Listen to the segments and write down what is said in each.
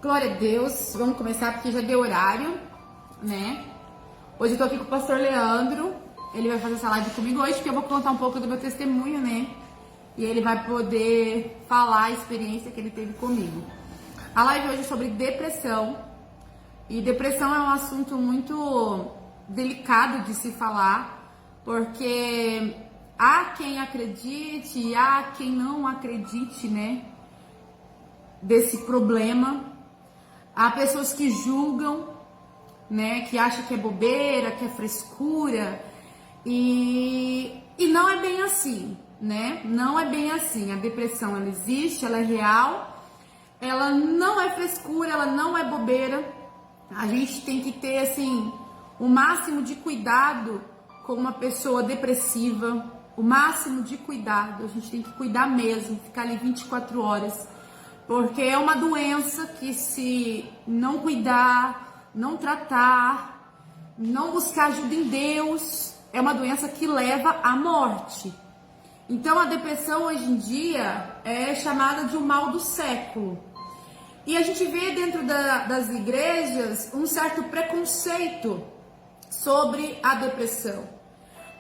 Glória a Deus, vamos começar porque já deu horário, né? Hoje eu tô aqui com o pastor Leandro, ele vai fazer essa live comigo hoje porque eu vou contar um pouco do meu testemunho, né? E ele vai poder falar a experiência que ele teve comigo. A live hoje é sobre depressão, e depressão é um assunto muito delicado de se falar, porque há quem acredite e há quem não acredite, né? Desse problema. Há pessoas que julgam, né, que acham que é bobeira, que é frescura, e não é bem assim, né? Não é bem assim. A depressão, ela existe, ela é real, ela não é frescura, ela não é bobeira. A gente tem que ter, assim, o máximo de cuidado com uma pessoa depressiva, o máximo de cuidado. A gente tem que cuidar mesmo, ficar ali 24 horas. Porque é uma doença que, se não cuidar, não tratar, não buscar ajuda em Deus, é uma doença que leva à morte. Então a depressão hoje em dia é chamada de um mal do século. E a gente vê dentro das igrejas um certo preconceito sobre a depressão.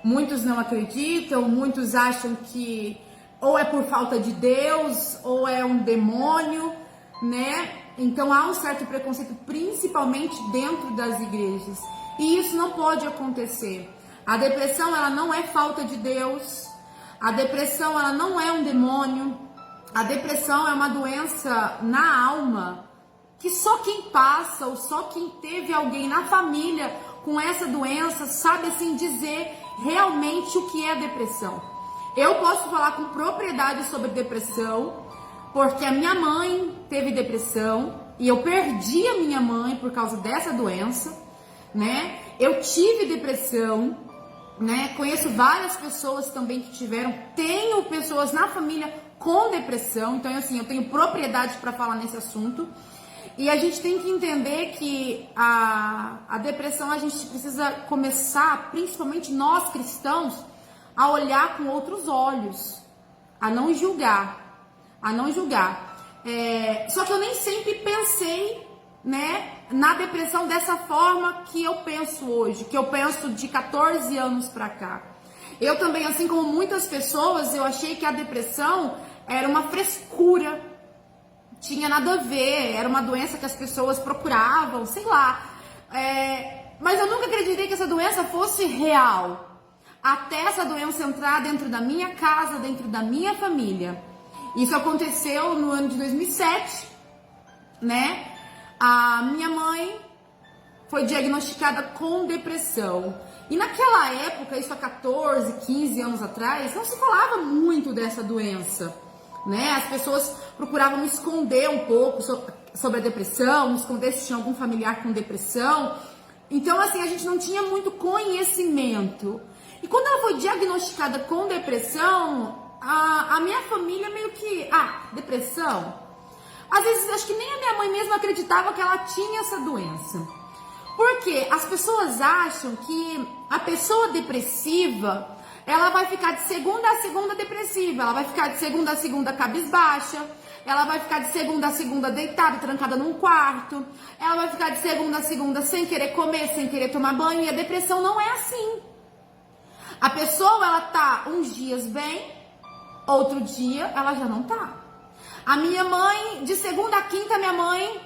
Muitos não acreditam, muitos acham que ou é por falta de Deus, ou é um demônio, né? Então há um certo preconceito, principalmente dentro das igrejas. E isso não pode acontecer. A depressão, ela não é falta de Deus. A depressão, ela não é um demônio. A depressão é uma doença na alma que só quem passa, ou só quem teve alguém na família com essa doença, sabe assim dizer realmente o que é depressão. Eu posso falar com propriedade sobre depressão, porque a minha mãe teve depressão e eu perdi a minha mãe por causa dessa doença, né? Eu tive depressão, né? Conheço várias pessoas também que tiveram, tenho pessoas na família com depressão, então assim, eu tenho propriedade para falar nesse assunto. E a gente tem que entender que a depressão, a gente precisa começar, principalmente nós cristãos, a olhar com outros olhos, a não julgar, só que eu nem sempre pensei, né, na depressão dessa forma que eu penso hoje, que eu penso de 14 anos pra cá. Eu também, assim como muitas pessoas, eu achei que a depressão era uma frescura, tinha nada a ver, era uma doença que as pessoas procuravam, sei lá, mas eu nunca acreditei que essa doença fosse real. Até essa doença entrar dentro da minha casa, dentro da minha família. Isso aconteceu no ano de 2007, né? A minha mãe foi diagnosticada com depressão. E naquela época, isso há 14, 15 anos atrás, não se falava muito dessa doença, né? As pessoas procuravam esconder um pouco sobre a depressão, esconder se tinha algum familiar com depressão. Então, assim, a gente não tinha muito conhecimento. E quando ela foi diagnosticada com depressão, a minha família meio que... depressão? Às vezes, acho que nem a minha mãe mesma acreditava que ela tinha essa doença. Porque as pessoas acham que a pessoa depressiva, ela vai ficar de segunda a segunda depressiva, ela vai ficar de segunda a segunda cabisbaixa, ela vai ficar de segunda a segunda deitada, trancada num quarto, ela vai ficar de segunda a segunda sem querer comer, sem querer tomar banho, e a depressão não é assim. A pessoa, ela tá uns dias bem, outro dia ela já não tá. A minha mãe, de segunda a quinta, minha mãe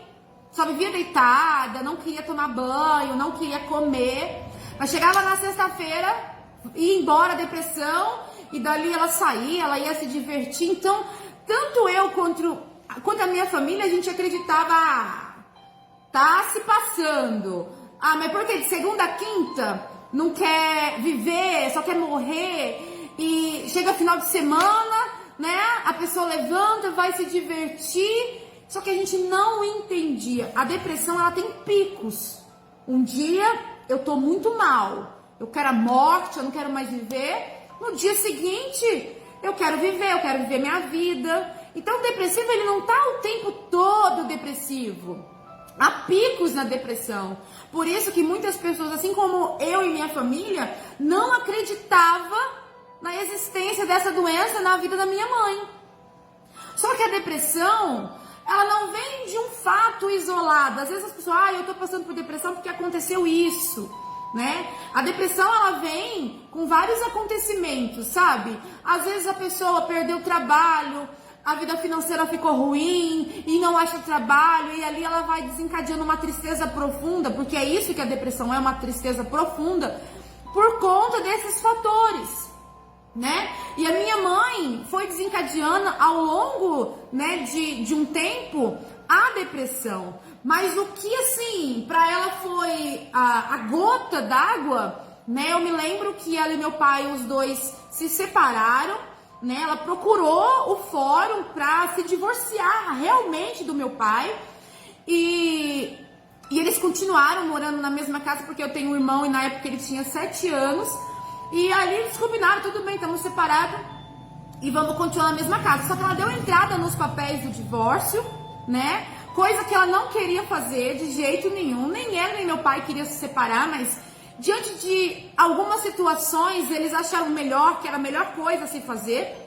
só vivia deitada, não queria tomar banho, não queria comer. Mas chegava na sexta-feira, ia embora a depressão, e dali ela saía, ela ia se divertir. Então, tanto eu quanto a minha família, a gente acreditava, tá se passando. Mas por que de segunda a quinta não quer viver, só quer morrer, e chega final de semana, né, a pessoa levanta, vai se divertir, só que a gente não entendia. A depressão, ela tem picos. Um dia eu tô muito mal, eu quero a morte, eu não quero mais viver. No dia seguinte, eu quero viver minha vida. Então o depressivo, ele não tá o tempo todo depressivo. Há picos na depressão. Por isso que muitas pessoas, assim como eu e minha família, não acreditavam na existência dessa doença na vida da minha mãe. Só que a depressão, ela não vem de um fato isolado. Às vezes as pessoas, eu tô passando por depressão porque aconteceu isso, né? A depressão, ela vem com vários acontecimentos, sabe? Às vezes a pessoa perdeu o trabalho, a vida financeira ficou ruim e não acha trabalho, e ali ela vai desencadeando uma tristeza profunda, porque é isso que a depressão é, uma tristeza profunda, por conta desses fatores, né? E a minha mãe foi desencadeando ao longo, né, de um tempo a depressão. Mas o que, assim, para ela foi a gota d'água, né? Eu me lembro que ela e meu pai, os dois se separaram, né? Ela procurou o fórum para se divorciar realmente do meu pai. E eles continuaram morando na mesma casa, porque eu tenho um irmão e na época ele tinha 7 anos. E ali eles combinaram, tudo bem, estamos separados e vamos continuar na mesma casa. Só que ela deu entrada nos papéis do divórcio, né? Coisa que ela não queria fazer de jeito nenhum. Nem ela nem meu pai queriam se separar, mas diante de algumas situações eles acharam melhor, que era a melhor coisa a se fazer.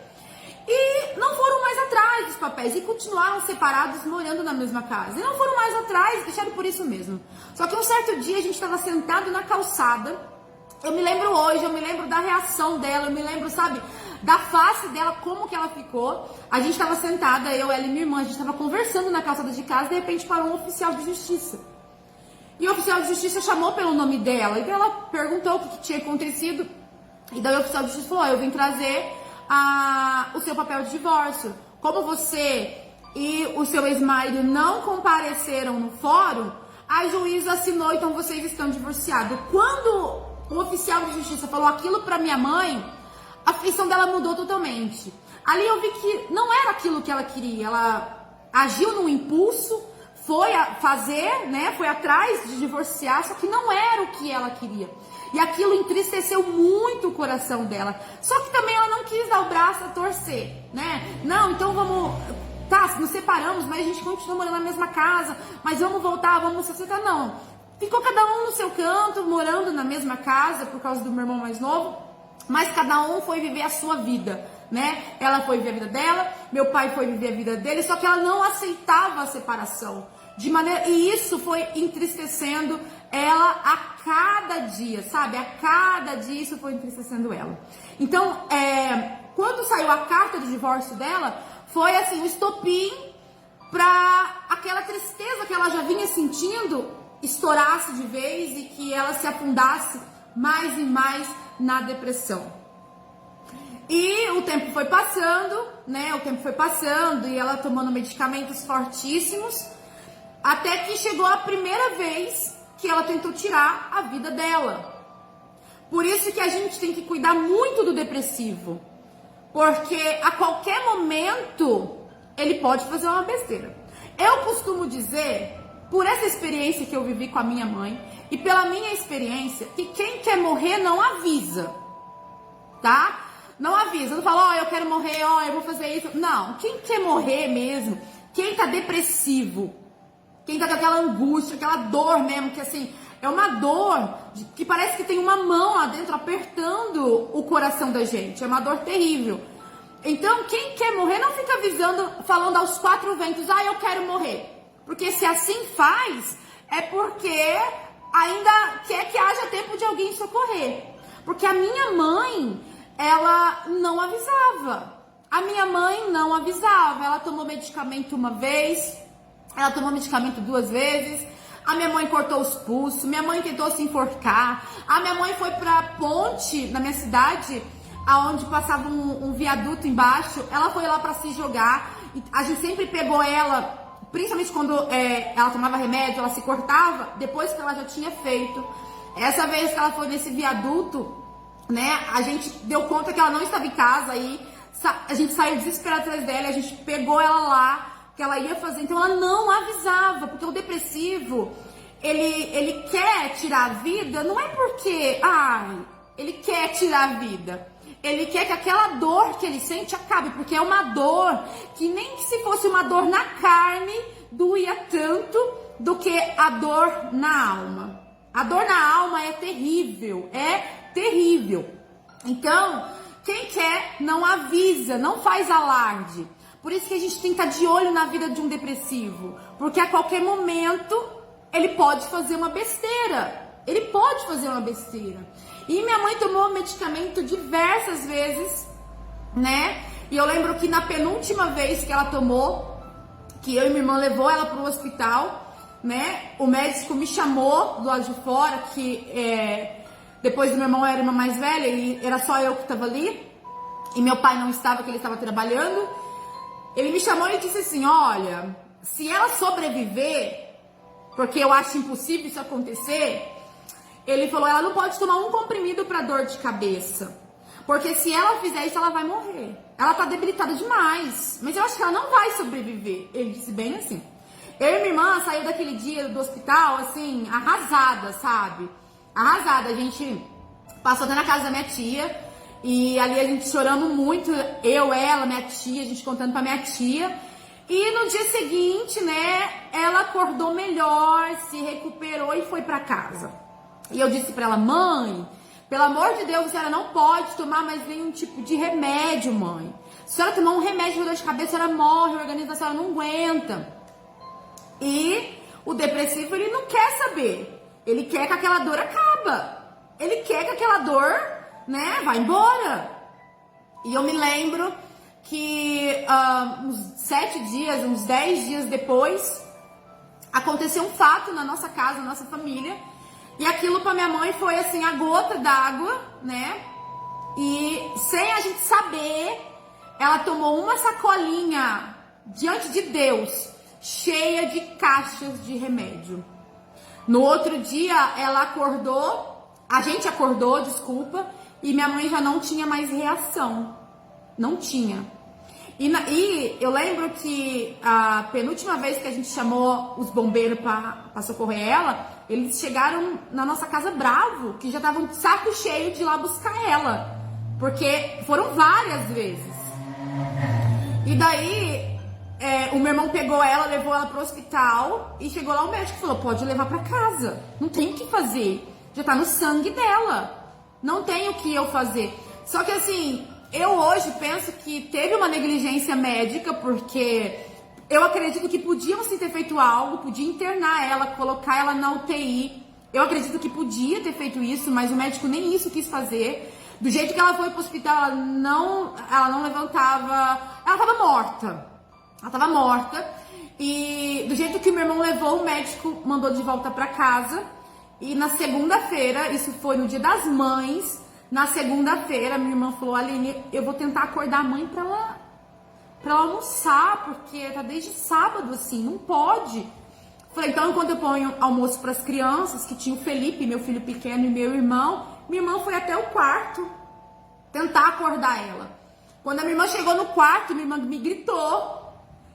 E não foram mais atrás dos papéis e continuaram separados, morando na mesma casa. E não foram mais atrás, deixaram por isso mesmo. Só que um certo dia a gente estava sentado na calçada. Eu me lembro hoje, eu me lembro da reação dela, eu me lembro, sabe, da face dela, como que ela ficou. A gente estava sentada, eu, ela e minha irmã, a gente estava conversando na calçada de casa, de repente parou um oficial de justiça. E o oficial de justiça chamou pelo nome dela, e ela perguntou o que tinha acontecido. E daí o oficial de justiça falou, eu vim trazer o seu papel de divórcio. Como você e o seu ex-marido não compareceram no fórum, a juíza assinou, então vocês estão divorciados. Quando o oficial de justiça falou aquilo pra minha mãe, a afeição dela mudou totalmente. Ali eu vi que não era aquilo que ela queria. Ela agiu num impulso, foi fazer, né? Foi atrás de divorciar, só que não era o que ela queria. E aquilo entristeceu muito o coração dela. Só que também ela não quis dar o braço a torcer, né? Não, então vamos... Tá, nos separamos, mas a gente continua morando na mesma casa. Mas vamos voltar, vamos se acertar. Não. Ficou cada um no seu canto, morando na mesma casa, por causa do meu irmão mais novo. Mas cada um foi viver a sua vida, né? Ela foi viver a vida dela, meu pai foi viver a vida dele. Só que ela não aceitava a separação. E isso foi entristecendo ela a cada dia, sabe? A cada dia isso foi entristecendo ela. Então, quando saiu a carta de divórcio dela, foi assim, um estopim para aquela tristeza que ela já vinha sentindo estourasse de vez e que ela se afundasse mais e mais na depressão. E o tempo foi passando, né? O tempo foi passando e ela tomando medicamentos fortíssimos, até que chegou a primeira vez que ela tentou tirar a vida dela. Por isso que a gente tem que cuidar muito do depressivo, porque a qualquer momento ele pode fazer uma besteira. Eu costumo dizer, por essa experiência que eu vivi com a minha mãe e pela minha experiência, que quem quer morrer não avisa, tá? Não avisa, não fala, eu quero morrer, eu vou fazer isso. Não, quem quer morrer mesmo, quem tá depressivo, quem tá com aquela angústia, aquela dor mesmo, que assim, é uma dor que parece que tem uma mão lá dentro apertando o coração da gente, é uma dor terrível. Então, quem quer morrer não fica avisando, falando aos 4 ventos, eu quero morrer. Porque se assim faz, é porque ainda quer que haja tempo de alguém socorrer. Porque a minha mãe, ela não avisava. A minha mãe não avisava. Ela tomou medicamento uma vez, ela tomou medicamento 2 vezes. A minha mãe cortou os pulsos, minha mãe tentou se enforcar. A minha mãe foi pra ponte, na minha cidade, aonde passava um viaduto embaixo. Ela foi lá pra se jogar. A gente sempre pegou ela... Principalmente quando ela tomava remédio, ela se cortava, depois que ela já tinha feito. Essa vez que ela foi nesse viaduto, né, a gente deu conta que ela não estava em casa, aí a gente saiu desesperado atrás dela, a gente pegou ela lá, que ela ia fazer, então ela não avisava, porque o depressivo, ele quer tirar a vida, não é porque, ele quer tirar a vida. Ele quer que aquela dor que ele sente acabe, porque é uma dor que nem que se fosse uma dor na carne, doía tanto do que a dor na alma. A dor na alma é terrível, Então, quem quer não avisa, não faz alarde. Por isso que a gente tem que estar de olho na vida de um depressivo, porque a qualquer momento ele pode fazer uma besteira. Ele pode fazer uma besteira. E minha mãe tomou medicamento diversas vezes, né? E eu lembro que na penúltima vez que ela tomou, que eu e minha irmã levou ela para o hospital, né? O médico me chamou do lado de fora, que depois do meu irmão era a irmã mais velha e era só eu que estava ali. E meu pai não estava, que ele estava trabalhando. Ele me chamou e disse assim, olha, se ela sobreviver, porque eu acho impossível isso acontecer, ele falou, ela não pode tomar um comprimido para dor de cabeça, porque se ela fizer isso, ela vai morrer. Ela tá debilitada demais, mas eu acho que ela não vai sobreviver. Ele disse bem assim. Eu e minha irmã saiu daquele dia do hospital, assim, arrasada, sabe? Arrasada. A gente passou até na casa da minha tia, e ali a gente chorando muito, eu, ela, minha tia, a gente contando pra minha tia. E no dia seguinte, né, ela acordou melhor, se recuperou e foi pra casa. E eu disse pra ela, mãe, pelo amor de Deus, a senhora não pode tomar mais nenhum tipo de remédio, mãe. Se a senhora tomar um remédio de dor de cabeça, ela morre, o organismo da senhora não aguenta. E o depressivo, ele não quer saber. Ele quer que aquela dor acaba. Ele quer que aquela dor, né, vá embora. E eu me lembro que uns 7 dias, uns 10 dias depois, aconteceu um fato na nossa casa, na nossa família. E aquilo pra minha mãe foi assim, a gota d'água, né? E sem a gente saber, ela tomou uma sacolinha diante de Deus, cheia de caixas de remédio. No outro dia, ela acordou, a gente acordou, desculpa, e minha mãe já não tinha mais reação. Não tinha. E eu lembro que a penúltima vez que a gente chamou os bombeiros para socorrer ela, eles chegaram na nossa casa bravo, que já estavam de saco cheio de ir lá buscar ela. Porque foram várias vezes. E daí, o meu irmão pegou ela, levou ela pro hospital, e chegou lá o médico e falou, pode levar para casa. Não tem o que fazer. Já tá no sangue dela. Não tem o que eu fazer. Só que assim, eu hoje penso que teve uma negligência médica, porque eu acredito que podiam sim ter feito algo, podia internar ela, colocar ela na UTI. Eu acredito que podia ter feito isso, mas o médico nem isso quis fazer. Do jeito que ela foi pro hospital, ela não levantava, ela tava morta. Ela tava morta. E do jeito que o meu irmão levou, o médico mandou de volta pra casa. E na segunda-feira, isso foi no Dia das Mães, na segunda-feira, minha irmã falou, Aline, eu vou tentar acordar a mãe pra ela almoçar, porque tá desde sábado, assim, não pode. Falei, então, enquanto eu ponho almoço pras crianças, que tinha o Felipe, meu filho pequeno, e meu irmão, minha irmã foi até o quarto tentar acordar ela. Quando a minha irmã chegou no quarto, minha irmã me gritou,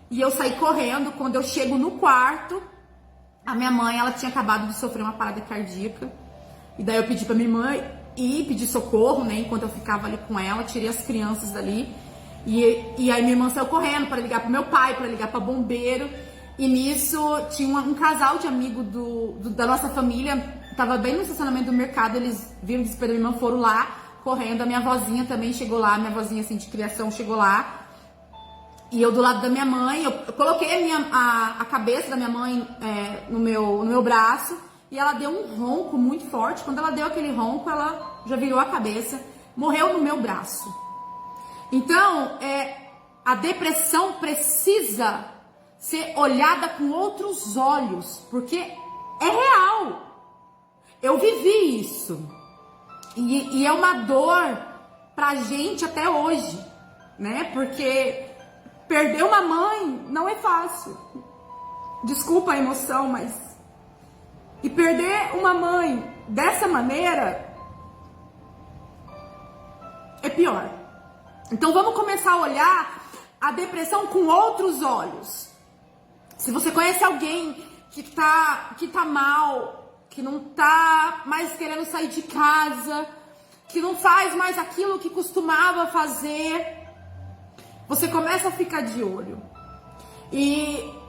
e eu saí correndo. Quando eu chego no quarto, a minha mãe, ela tinha acabado de sofrer uma parada cardíaca, e daí eu pedi pra minha irmã e pedi socorro, né, enquanto eu ficava ali com ela, tirei as crianças dali, e aí minha irmã saiu correndo para ligar pro meu pai, para ligar para bombeiro, e nisso tinha um casal de amigo da nossa família, tava bem no estacionamento do mercado, eles viram o desespero da minha irmã, foram lá, correndo, a minha avózinha também chegou lá, minha avózinha assim de criação chegou lá, e eu do lado da minha mãe, eu coloquei a cabeça da minha mãe no meu braço, e ela deu um ronco muito forte. Quando ela deu aquele ronco, ela já virou a cabeça, morreu no meu braço. Então, a depressão precisa ser olhada com outros olhos, porque é real. Eu vivi isso. E é uma dor pra gente até hoje, né? Porque perder uma mãe não é fácil. Desculpa a emoção, mas... E perder uma mãe dessa maneira é pior. Então vamos começar a olhar a depressão com outros olhos. Se você conhece alguém que tá mal, que não tá mais querendo sair de casa, que não faz mais aquilo que costumava fazer, você começa a ficar de olho. E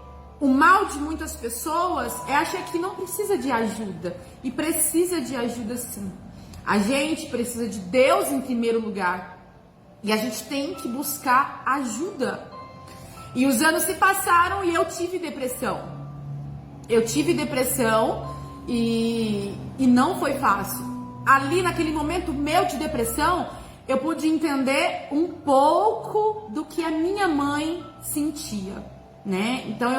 o mal de muitas pessoas é achar que não precisa de ajuda. E precisa de ajuda sim. A gente precisa de Deus em primeiro lugar. E a gente tem que buscar ajuda. E os anos se passaram e eu tive depressão. Eu tive depressão e não foi fácil. Ali naquele momento meu de depressão, eu pude entender um pouco do que a minha mãe sentia, né? Então,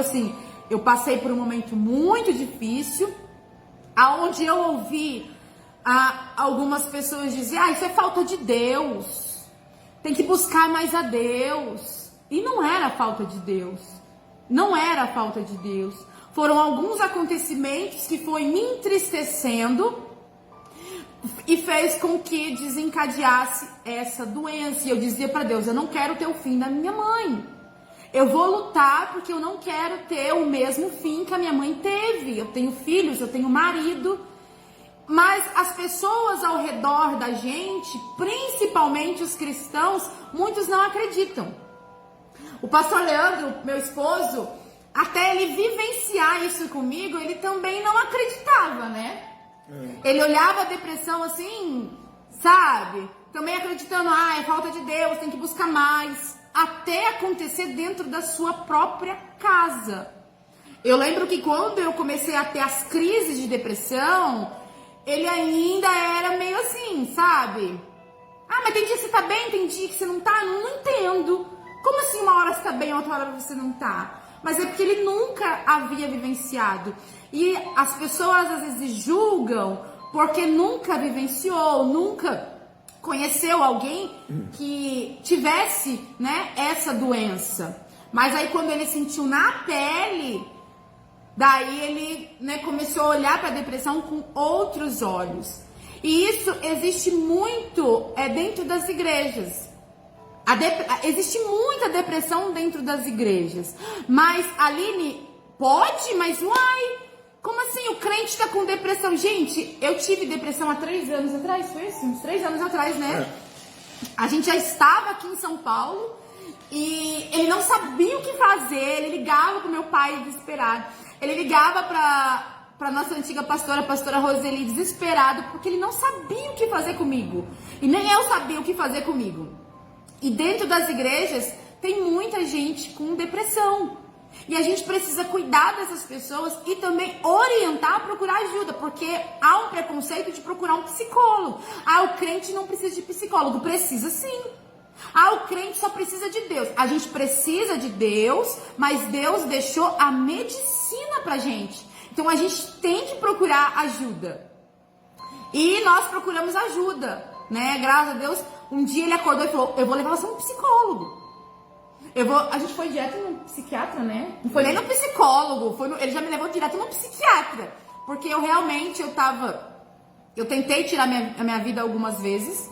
eu passei por um momento muito difícil, aonde eu ouvi algumas pessoas dizer: isso é falta de Deus, tem que buscar mais a Deus. E não era falta de Deus, não era falta de Deus. Foram alguns acontecimentos que foi me entristecendo e fez com que desencadeasse essa doença. E eu dizia para Deus: eu não quero ter o fim da minha mãe. Eu vou lutar porque eu não quero ter o mesmo fim que a minha mãe teve. Eu tenho filhos, eu tenho marido. Mas as pessoas ao redor da gente, principalmente os cristãos, muitos não acreditam. O pastor Leandro, meu esposo, até ele vivenciar isso comigo, ele também não acreditava, né? Ele olhava a depressão assim, sabe? Também acreditando: é falta de Deus, tem que buscar mais. Até acontecer dentro da sua própria casa. Eu lembro que quando eu comecei a ter as crises de depressão, ele ainda era meio assim, sabe? Mas tem dia que você tá bem, tem dia que você não tá? Eu não entendo. Como assim uma hora você tá bem, outra hora você não tá? Mas é porque ele nunca havia vivenciado. E as pessoas às vezes julgam porque nunca vivenciou, nunca conheceu alguém que tivesse, né, essa doença. Mas aí quando ele sentiu na pele, daí ele, né, começou a olhar para a depressão com outros olhos. E isso existe muito dentro das igrejas. Existe muita depressão dentro das igrejas. Mas, Aline, pode? Mas uai, como assim o crente tá com depressão? Gente, eu tive depressão há 3 anos atrás, foi isso? Uns 3 anos atrás, né? A gente já estava aqui em São Paulo e ele não sabia o que fazer. Ele ligava pro meu pai desesperado. Ele ligava pra nossa antiga pastora, a pastora Roseli, desesperado, porque ele não sabia o que fazer comigo. E nem eu sabia o que fazer comigo. E dentro das igrejas tem muita gente com depressão. E a gente precisa cuidar dessas pessoas e também orientar a procurar ajuda, porque há um preconceito de procurar um psicólogo. O crente não precisa de psicólogo. Precisa sim. O crente só precisa de Deus. A gente precisa de Deus, mas Deus deixou a medicina pra gente. Então a gente tem que procurar ajuda. E nós procuramos ajuda, né? Graças a Deus, um dia ele acordou e falou: eu vou levar você a um psicólogo. A gente foi direto no psiquiatra, né? Não foi nem no psicólogo, ele já me levou direto no psiquiatra. Porque eu realmente, eu tentei tirar a minha vida algumas vezes.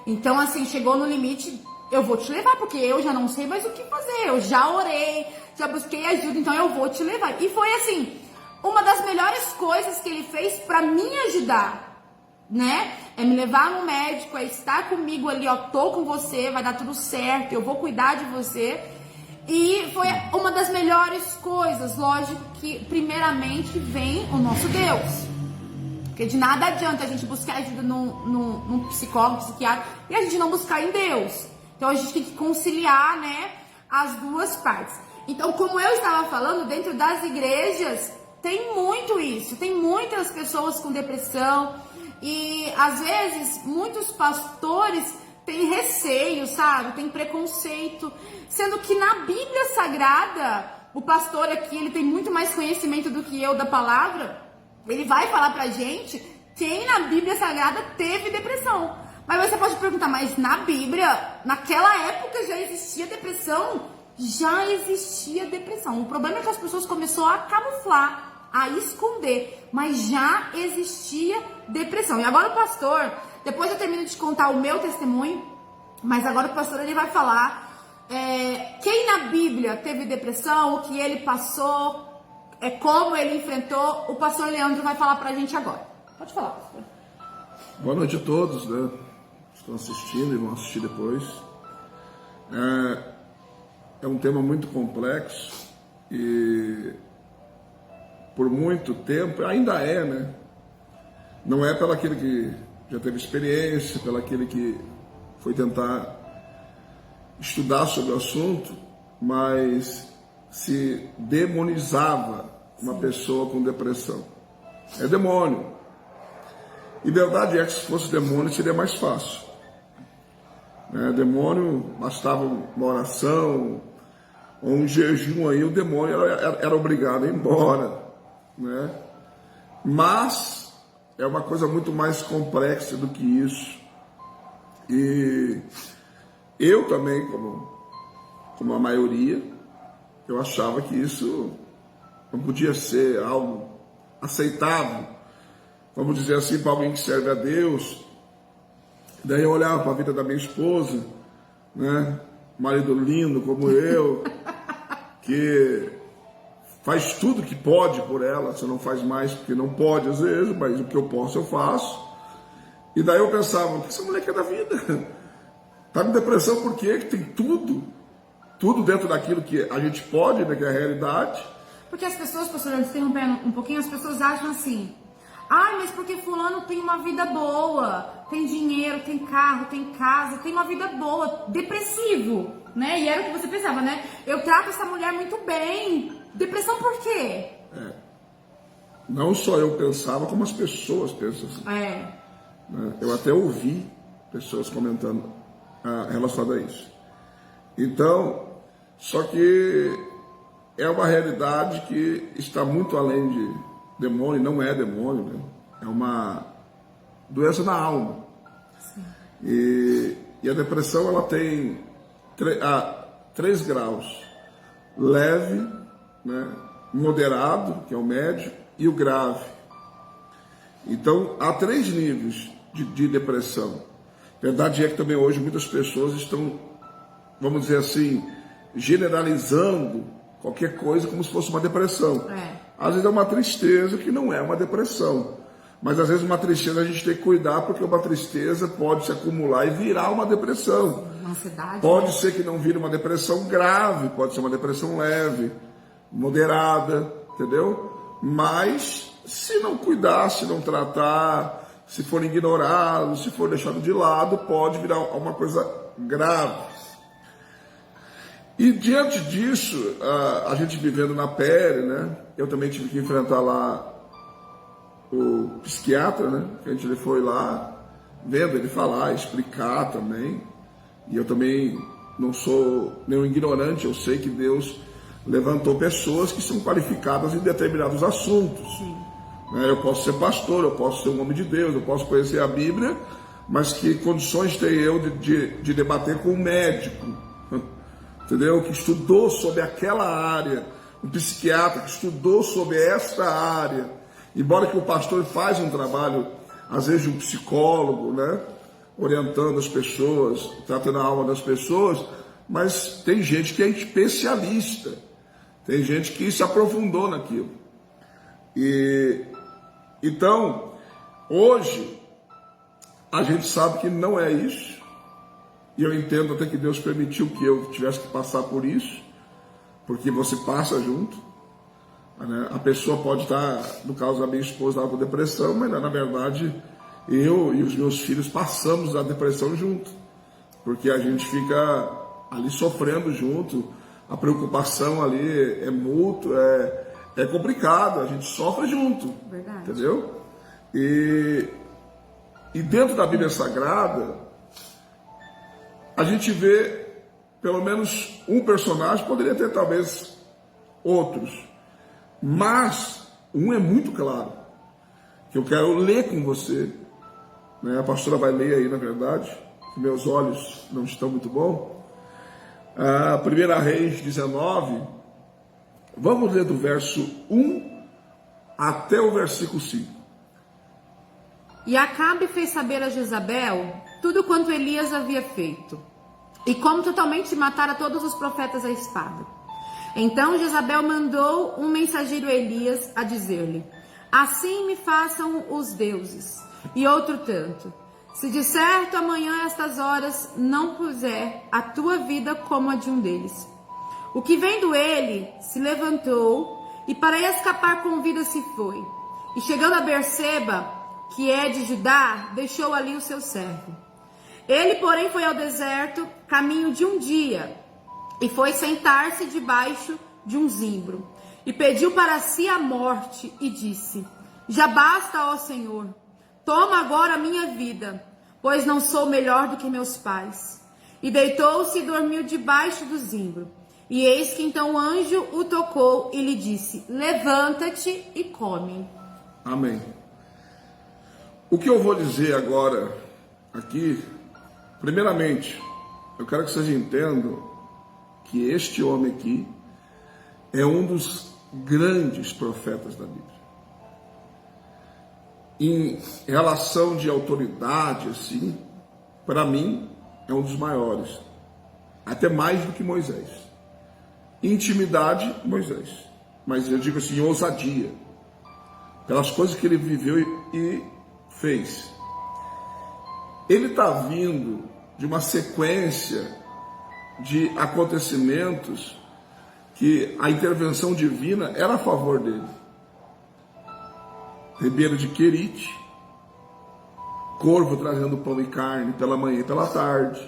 Então, assim, chegou no limite: eu vou te levar, porque eu já não sei mais o que fazer. Eu já orei, já busquei ajuda, então eu vou te levar. E foi, assim, uma das melhores coisas que ele fez pra me ajudar, né? É me levar no médico, é estar comigo ali, tô com você, vai dar tudo certo, eu vou cuidar de você. E foi uma das melhores coisas. Lógico que primeiramente vem o nosso Deus, porque de nada adianta a gente buscar ajuda num psicólogo, psiquiatra, e a gente não buscar em Deus. Então a gente tem que conciliar, né, as duas partes. Então, como eu estava falando, dentro das igrejas tem muito isso, tem muitas pessoas com depressão. E às vezes muitos pastores têm receio, sabe? Tem preconceito. Sendo que na Bíblia Sagrada, o pastor aqui, ele tem muito mais conhecimento do que eu da palavra. Ele vai falar pra gente quem na Bíblia Sagrada teve depressão. Mas você pode perguntar: mas na Bíblia, naquela época já existia depressão? Já existia depressão. O problema é que as pessoas começaram a camuflar, a esconder, mas já existia depressão. E agora o pastor, depois eu termino de contar o meu testemunho, mas agora o pastor ele vai falar quem na Bíblia teve depressão, o que ele passou, como ele enfrentou. O pastor Leandro vai falar pra gente agora. Pode falar, pastor. Boa noite a todos, né? Estão assistindo e vão assistir depois. É um tema muito complexo e por muito tempo, ainda é, né? Não é pelo aquele que já teve experiência, pelo aquele que foi tentar estudar sobre o assunto, mas se demonizava uma pessoa com depressão. É demônio. E verdade é que se fosse demônio seria mais fácil. Demônio, bastava uma oração ou um jejum aí, o demônio era obrigado a ir embora. Né? Mas é uma coisa muito mais complexa do que isso. E eu também, como a maioria, eu achava que isso não podia ser algo aceitável, vamos dizer assim, para alguém que serve a Deus. Daí eu olhava para a vida da minha esposa, né? Marido lindo como eu, que faz tudo que pode por ela, você não faz mais porque não pode às vezes, mas o que eu posso eu faço. E daí eu pensava, o que essa mulher quer da vida? Tá com depressão por quê? Que tem tudo dentro daquilo que a gente pode, né, que é a realidade. Porque as pessoas, pastor, interrompendo um pouquinho, as pessoas acham assim, ai, mas porque fulano tem uma vida boa, tem dinheiro, tem carro, tem casa, tem uma vida boa, depressivo, né? E era o que você pensava, né? Eu trato essa mulher muito bem, depressão por quê? Não só eu pensava, como as pessoas pensam assim. Eu até ouvi pessoas comentando relacionado a isso. Então, só que é uma realidade que está muito além de demônio, não é demônio, né? É uma doença na alma. E a depressão ela tem 3 graus: leve, né? Moderado, que é o médio, e o grave. Então, há 3 níveis de depressão. Verdade é que também hoje muitas pessoas estão, vamos dizer assim, generalizando qualquer coisa como se fosse uma depressão. Às vezes é uma tristeza que não é uma depressão. Mas às vezes uma tristeza a gente tem que cuidar, porque uma tristeza pode se acumular e virar uma depressão. Uma ansiedade. Pode ser que não vire uma depressão grave, pode ser uma depressão leve, moderada, entendeu? Mas se não cuidar, se não tratar, se for ignorado, se for deixado de lado, pode virar uma coisa grave. E diante disso, a gente vivendo na pele, né? Eu também tive que enfrentar lá o psiquiatra, né? Que a gente foi lá, vendo ele falar, explicar também. E eu também não sou nenhum ignorante, eu sei que Deus levantou pessoas que são qualificadas em determinados assuntos. Eu posso ser pastor, eu posso ser um homem de Deus, eu posso conhecer a Bíblia, mas que condições tenho eu de debater com um médico, entendeu? Que estudou sobre aquela área, um psiquiatra que estudou sobre esta área. Embora que o pastor faz um trabalho, às vezes de um psicólogo, né? Orientando as pessoas, tratando a alma das pessoas, mas tem gente que é especialista, tem gente que se aprofundou naquilo. Então, hoje, a gente sabe que não é isso, e eu entendo até que Deus permitiu que eu tivesse que passar por isso, porque você passa junto, né? A pessoa pode estar, no caso da minha esposa, com depressão, mas na verdade, eu e os meus filhos passamos a depressão junto, porque a gente fica ali sofrendo junto, a preocupação ali é mútua, é complicado, a gente sofre junto. Verdade. Entendeu? E dentro da Bíblia Sagrada, a gente vê pelo menos um personagem, poderia ter talvez outros, mas um é muito claro, que eu quero ler com você, né? A pastora vai ler aí, na verdade, que meus olhos não estão muito bons. 1 Reis 19, vamos ler do verso 1 até o versículo 5. E Acabe fez saber a Jezabel tudo quanto Elias havia feito, e como totalmente matara todos os profetas à espada. Então Jezabel mandou um mensageiro a Elias a dizer-lhe: assim me façam os deuses. E outro tanto, se de certo amanhã a estas horas não puser a tua vida como a de um deles. O que vendo ele, se levantou, e para escapar com vida se foi. E chegando a Berseba, que é de Judá, deixou ali o seu servo. Ele, porém, foi ao deserto, caminho de um dia, e foi sentar-se debaixo de um zimbro, e pediu para si a morte, e disse: já basta, ó Senhor, toma agora a minha vida, pois não sou melhor do que meus pais. E deitou-se e dormiu debaixo do zimbro. E eis que então o anjo o tocou e lhe disse: levanta-te e come. Amém. O que eu vou dizer agora aqui, primeiramente, eu quero que vocês entendam que este homem aqui é um dos grandes profetas da Bíblia. Em relação de autoridade, assim, para mim, é um dos maiores. Até mais do que Moisés. Intimidade, Moisés. Mas eu digo assim, ousadia. Pelas coisas que ele viveu e fez. Ele está vindo de uma sequência de acontecimentos que a intervenção divina era a favor dele. Ribeiro de Querite, corvo trazendo pão e carne pela manhã e pela tarde.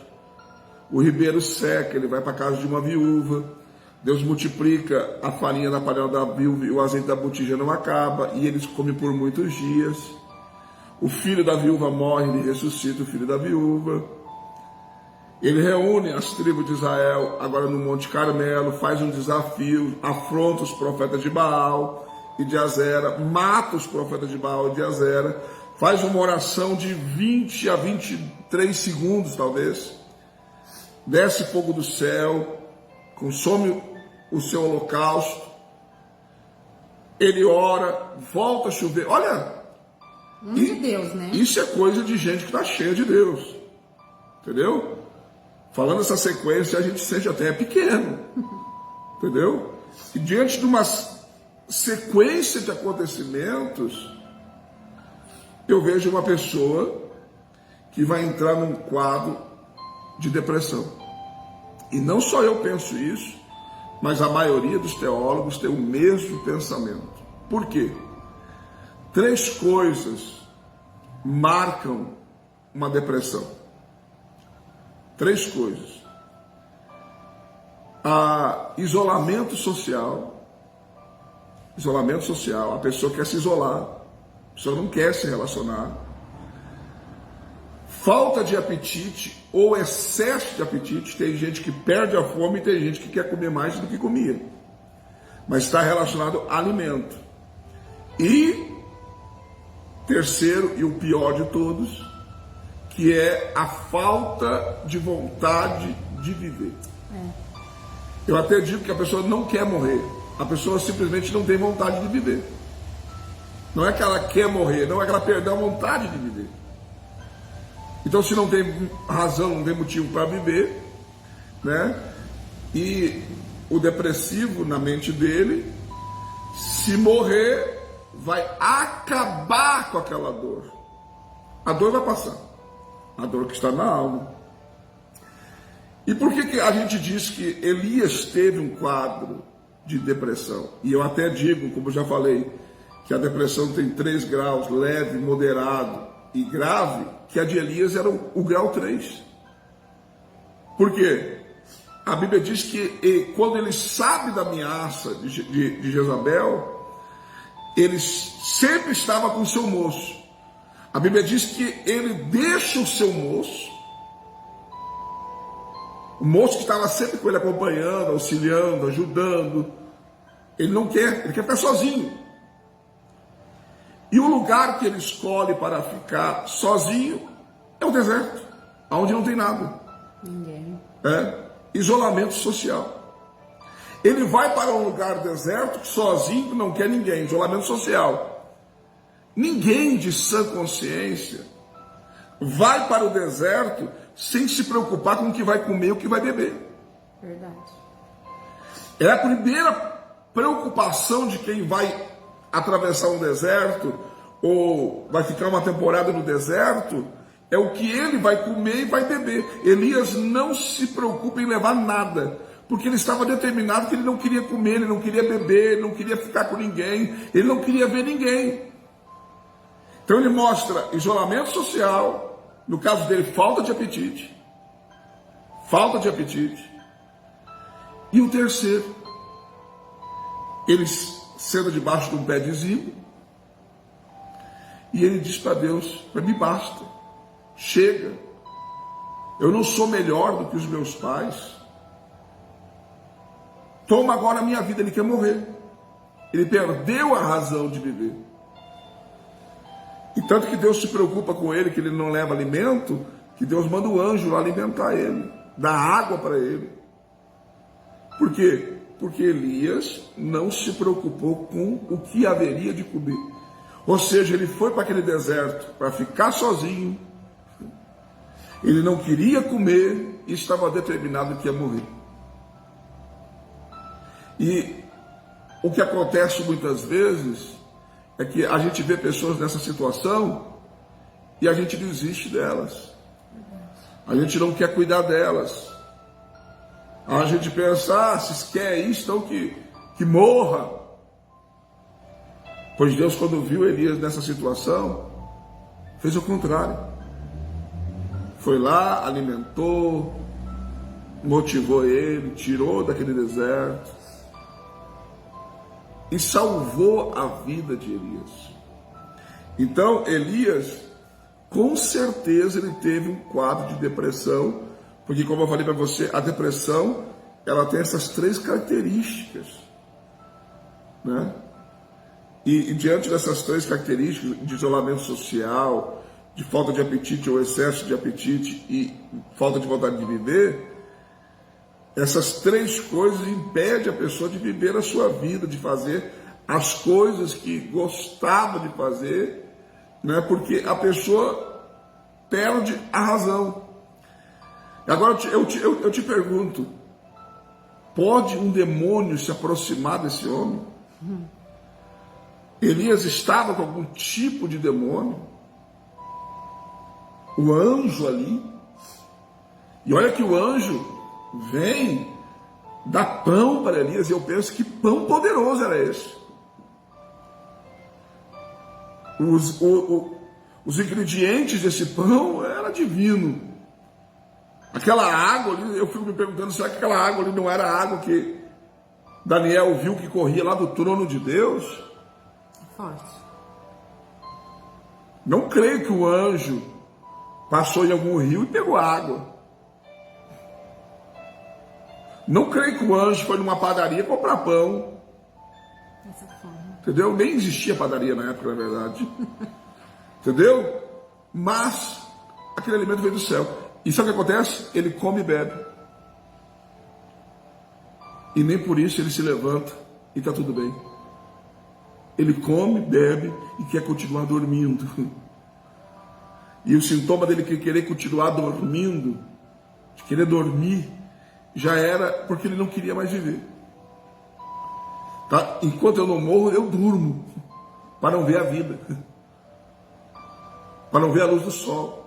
O ribeiro seca, ele vai para a casa de uma viúva. Deus multiplica a farinha da panela da viúva e o azeite da botija não acaba, e eles comem por muitos dias. O filho da viúva morre, ele ressuscita o filho da viúva. Ele reúne as tribos de Israel, agora no Monte Carmelo, faz um desafio, afronta os profetas de Baal e de Azera, mata os profetas de Baal e de Azera, faz uma oração de 20 a 23 segundos, talvez, desce fogo do céu, consome o seu holocausto, ele ora, volta a chover, olha, De Deus, né? Isso é coisa de gente que está cheia de Deus, entendeu? Falando essa sequência, a gente sente até pequeno, entendeu? E diante de uma sequência de acontecimentos, eu vejo uma pessoa que vai entrar num quadro de depressão. E não só eu penso isso, mas a maioria dos teólogos tem o mesmo pensamento. Por quê? 3 coisas marcam uma depressão. 3 coisas. Isolamento social. Isolamento social. A pessoa quer se isolar. A pessoa não quer se relacionar. Falta de apetite ou excesso de apetite. Tem gente que perde a fome e tem gente que quer comer mais do que comia. Mas está relacionado a alimento. E terceiro, e o pior de todos, que é a falta de vontade de viver. Eu até digo que a pessoa não quer morrer. A pessoa simplesmente não tem vontade de viver. Não é que ela quer morrer, não é que ela perdeu a vontade de viver. Então, se não tem razão, não tem motivo para viver, né? E o depressivo na mente dele, se morrer, vai acabar com aquela dor. A dor vai passar. A dor que está na alma. E por que a gente diz que Elias teve um quadro de depressão? E eu até digo, como já falei, que a depressão tem 3 graus, leve, moderado e grave, que a de Elias era o grau 3. Por quê? A Bíblia diz que quando ele sabe da ameaça de Jezabel, ele sempre estava com o seu moço. A Bíblia diz que ele deixa o seu moço, o moço que estava sempre com ele acompanhando, auxiliando, ajudando. Ele não quer, ele quer ficar sozinho. E o lugar que ele escolhe para ficar sozinho é o deserto, onde não tem nada. Ninguém. Isolamento social. Ele vai para um lugar deserto, sozinho, não quer ninguém, isolamento social. Ninguém de sã consciência vai para o deserto sem se preocupar com o que vai comer e o que vai beber. Verdade. É a primeira preocupação de quem vai atravessar um deserto ou vai ficar uma temporada no deserto, é o que ele vai comer e vai beber. Elias não se preocupa em levar nada, porque ele estava determinado que ele não queria comer, ele não queria beber, ele não queria ficar com ninguém, ele não queria ver ninguém. Então ele mostra isolamento social, no caso dele falta de apetite, E o terceiro, ele senta debaixo de um pé de zimbro e ele diz para Deus: para mim basta, chega, eu não sou melhor do que os meus pais, toma agora a minha vida. Ele quer morrer, ele perdeu a razão de viver. E tanto que Deus se preocupa com ele, que ele não leva alimento, que Deus manda o anjo lá alimentar ele, dar água para ele. Por quê? Porque Elias não se preocupou com o que haveria de comer. Ou seja, ele foi para aquele deserto para ficar sozinho. Ele não queria comer e estava determinado que ia morrer. E o que acontece muitas vezes é que a gente vê pessoas nessa situação e a gente desiste delas. A gente não quer cuidar delas. A gente pensa, se quer isso, então que morra. Pois Deus, quando viu Elias nessa situação, fez o contrário. Foi lá, alimentou, motivou ele, tirou daquele deserto e salvou a vida de Elias. Então, Elias, com certeza, ele teve um quadro de depressão, porque, como eu falei para você, a depressão, ela tem essas 3 características, né? E diante dessas 3 características, de isolamento social, de falta de apetite ou excesso de apetite e falta de vontade de viver, essas 3 coisas impedem a pessoa de viver a sua vida, de fazer as coisas que gostava de fazer, né? Porque a pessoa perde a razão. Agora eu te pergunto, pode um demônio se aproximar desse homem? Elias estava com algum tipo de demônio? O anjo ali, e olha que o anjo vem dar pão para Elias, e eu penso que pão poderoso era esse. Os ingredientes desse pão era divino. Aquela água ali, eu fico me perguntando, será que aquela água ali não era a água que Daniel viu que corria lá do trono de Deus? Forte. Não creio que o anjo passou em algum rio e pegou água. Não creio que o anjo foi numa padaria comprar pão. Dessa forma. Entendeu? Nem existia padaria na época, na verdade. Entendeu? Mas aquele alimento veio do céu. E sabe o que acontece? Ele come e bebe. E nem por isso ele se levanta e está tudo bem. Ele come, bebe e quer continuar dormindo. E o sintoma dele querer continuar dormindo, de querer dormir, já era porque ele não queria mais viver. Tá? Enquanto eu não morro, eu durmo, para não ver a vida, para não ver a luz do sol.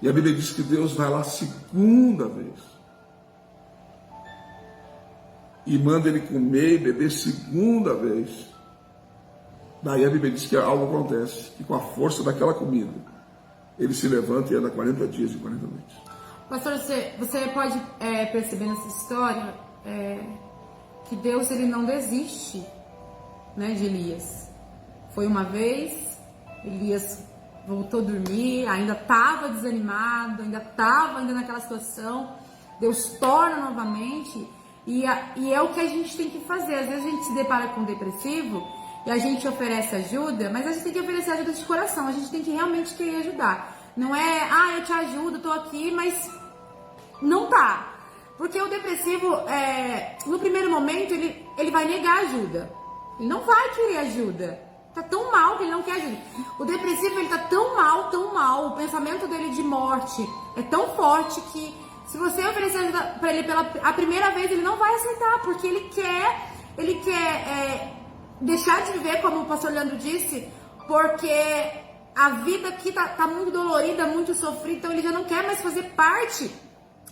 E a Bíblia diz que Deus vai lá 2ª vez e manda ele comer e beber 2ª vez. Daí a Bíblia diz que algo acontece, que com a força daquela comida, ele se levanta e anda 40 dias e 40 noites. Pastor, você pode perceber nessa história que Deus ele não desiste, né, de Elias. Foi uma vez, Elias voltou a dormir, ainda estava desanimado, ainda estava naquela situação. Deus torna novamente, e é o que a gente tem que fazer. Às vezes a gente se depara com um depressivo e a gente oferece ajuda, mas a gente tem que oferecer ajuda de coração, a gente tem que realmente querer ajudar. Não é, eu te ajudo, tô aqui, mas não tá. Porque o depressivo, no primeiro momento, ele vai negar ajuda. Ele não vai querer ajuda. Tá tão mal que ele não quer ajuda. O depressivo, ele tá tão mal, o pensamento dele de morte é tão forte que se você oferecer ajuda pra ele a primeira vez, ele não vai aceitar, porque ele quer deixar de viver, como o pastor Leandro disse, porque a vida aqui tá muito dolorida, muito sofrida, então ele já não quer mais fazer parte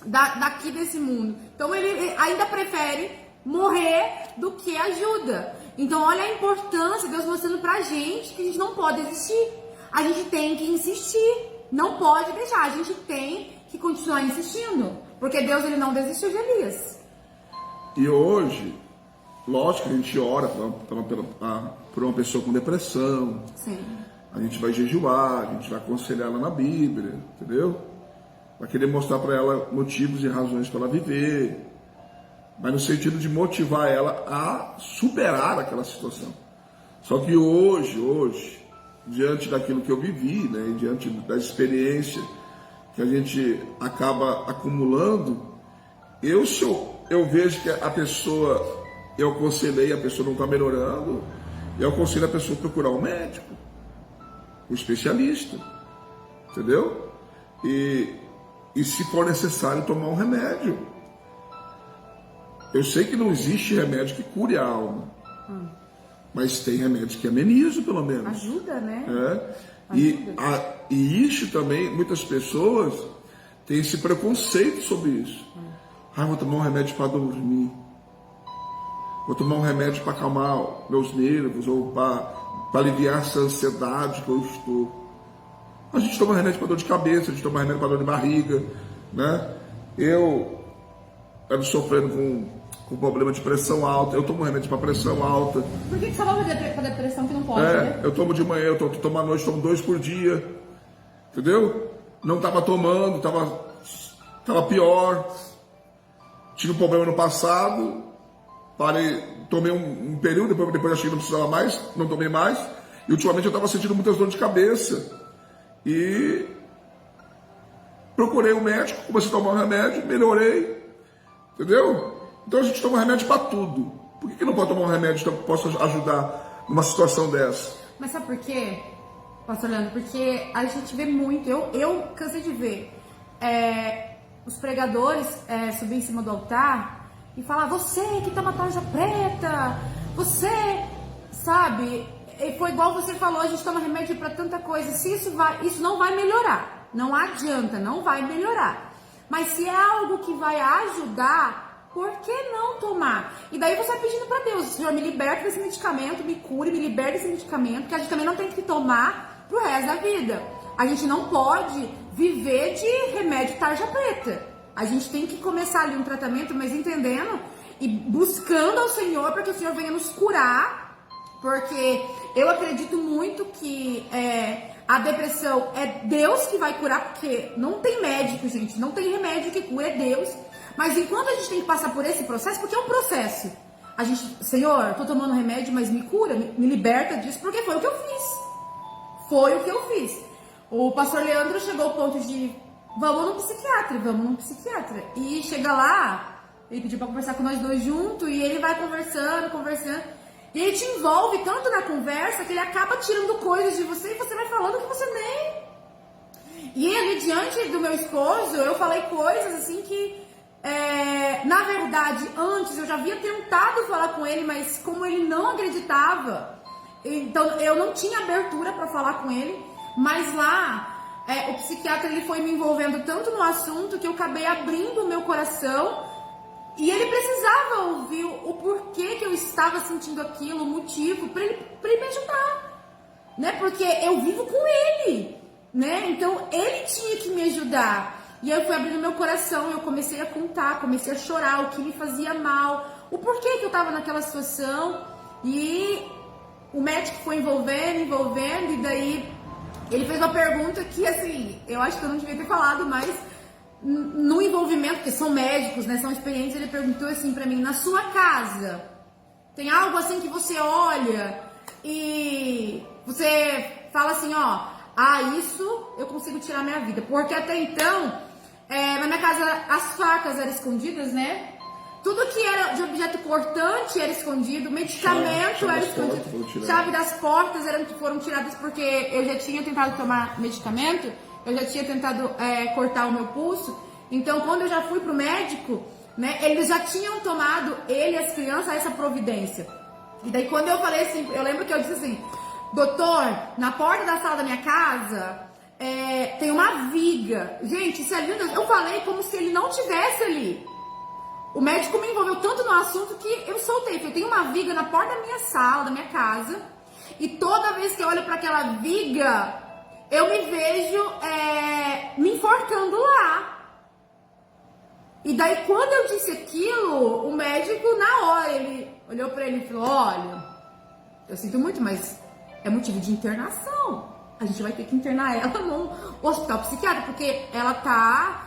daqui desse mundo. Então ele ainda prefere morrer do que ajuda. Então olha a importância, Deus mostrando pra gente que a gente não pode desistir. A gente tem que insistir, não pode deixar, a gente tem que continuar insistindo, porque Deus ele não desistiu de Elias. E hoje, lógico que a gente ora por uma pessoa com depressão. Sim. A gente vai jejuar, a gente vai aconselhar ela na Bíblia, entendeu? Vai querer mostrar para ela motivos e razões para ela viver, mas no sentido de motivar ela a superar aquela situação. Só que hoje, diante daquilo que eu vivi, né, e diante da experiência que a gente acaba acumulando, eu vejo que a pessoa, eu aconselhei, a pessoa não está melhorando, eu aconselho a pessoa a procurar um médico, um especialista, entendeu? E se for necessário, tomar um remédio. Eu sei que não existe remédio que cure a alma, mas tem remédios que amenizam, pelo menos. Ajuda, né? E isso também, muitas pessoas têm esse preconceito sobre isso. Vou tomar um remédio para dormir. Vou tomar um remédio para acalmar meus nervos ou para aliviar essa ansiedade que eu estou. A gente toma remédio para dor de cabeça, a gente toma remédio para dor de barriga, né? Eu ando sofrendo com problema de pressão alta, eu tomo remédio para pressão alta. Por que você toma para depressão que não pode, né? Eu tomo de manhã, eu tomo à noite, tomo 2 por dia, entendeu? Não estava tomando, estava pior. Tive um problema no passado, parei, tomei um período, depois achei que não precisava mais, não tomei mais. E ultimamente eu estava sentindo muitas dores de cabeça. E procurei um médico, comecei a tomar um remédio, melhorei. Entendeu? Então a gente toma remédio para tudo. Por que não pode tomar um remédio que possa ajudar numa situação dessa? Mas sabe por quê, pastor Leandro? Porque a gente vê muito, eu cansei de ver os pregadores subir em cima do altar e falar: você que tá uma tarja preta, você, sabe? E foi igual você falou, a gente toma remédio para tanta coisa. Se isso não vai melhorar, não adianta, não vai melhorar. Mas se é algo que vai ajudar, por que não tomar? E daí você vai pedindo para Deus: Senhor, me liberta desse medicamento, me cure, me liberte desse medicamento, porque a gente também não tem que tomar pro resto da vida. A gente não pode viver de remédio tarja preta. A gente tem que começar ali um tratamento, mas entendendo e buscando ao Senhor para que o Senhor venha nos curar. Porque eu acredito muito que a depressão é Deus que vai curar, porque não tem médico, gente, não tem remédio que cura, é Deus. Mas enquanto a gente tem que passar por esse processo, porque é um processo, a gente, Senhor, eu tô tomando remédio, mas me cura, me liberta disso, porque foi o que eu fiz. Foi o que eu fiz. O pastor Leandro chegou ao ponto de: vamos num psiquiatra. E chega lá, ele pediu pra conversar com nós dois juntos, e ele vai conversando. E ele te envolve tanto na conversa que ele acaba tirando coisas de você e você vai falando que você nem... E ali diante do meu esposo, eu falei coisas assim que, na verdade, antes eu já havia tentado falar com ele, mas como ele não acreditava, então eu não tinha abertura para falar com ele. Mas lá, o psiquiatra ele foi me envolvendo tanto no assunto que eu acabei abrindo o meu coração. E ele precisava ouvir o porquê que eu estava sentindo aquilo, o motivo, para ele me ajudar, né? Porque eu vivo com ele, né? Então, ele tinha que me ajudar. E aí eu fui abrindo meu coração, eu comecei a contar, comecei a chorar, o que me fazia mal, o porquê que eu estava naquela situação. E o médico foi envolvendo, e daí ele fez uma pergunta que, assim, eu acho que eu não devia ter falado, mas... no envolvimento, porque são médicos, né, são experientes, ele perguntou assim pra mim: na sua casa tem algo assim que você olha e você fala assim, isso eu consigo tirar minha vida? Porque até então, na minha casa as facas eram escondidas, né, tudo que era de objeto cortante era escondido, medicamento era escondido, chave das portas foram tiradas porque eu já tinha tentado tomar medicamento. Eu já tinha tentado cortar o meu pulso. Então, quando eu já fui pro médico, né, eles já tinham tomado, ele e as crianças, essa providência. E daí, quando eu falei assim, eu lembro que eu disse assim: doutor, na porta da sala da minha casa tem uma viga. Gente, isso é lindo. Eu falei como se ele não tivesse ali. O médico me envolveu tanto no assunto que eu soltei. Eu tenho uma viga na porta da minha sala, da minha casa. E toda vez que eu olho para aquela viga, eu me vejo me enforcando lá. E daí, quando eu disse aquilo, o médico, na hora, ele olhou pra ele e falou, olha, eu sinto muito, mas é motivo de internação. A gente vai ter que internar ela no hospital psiquiátrico, porque ela tá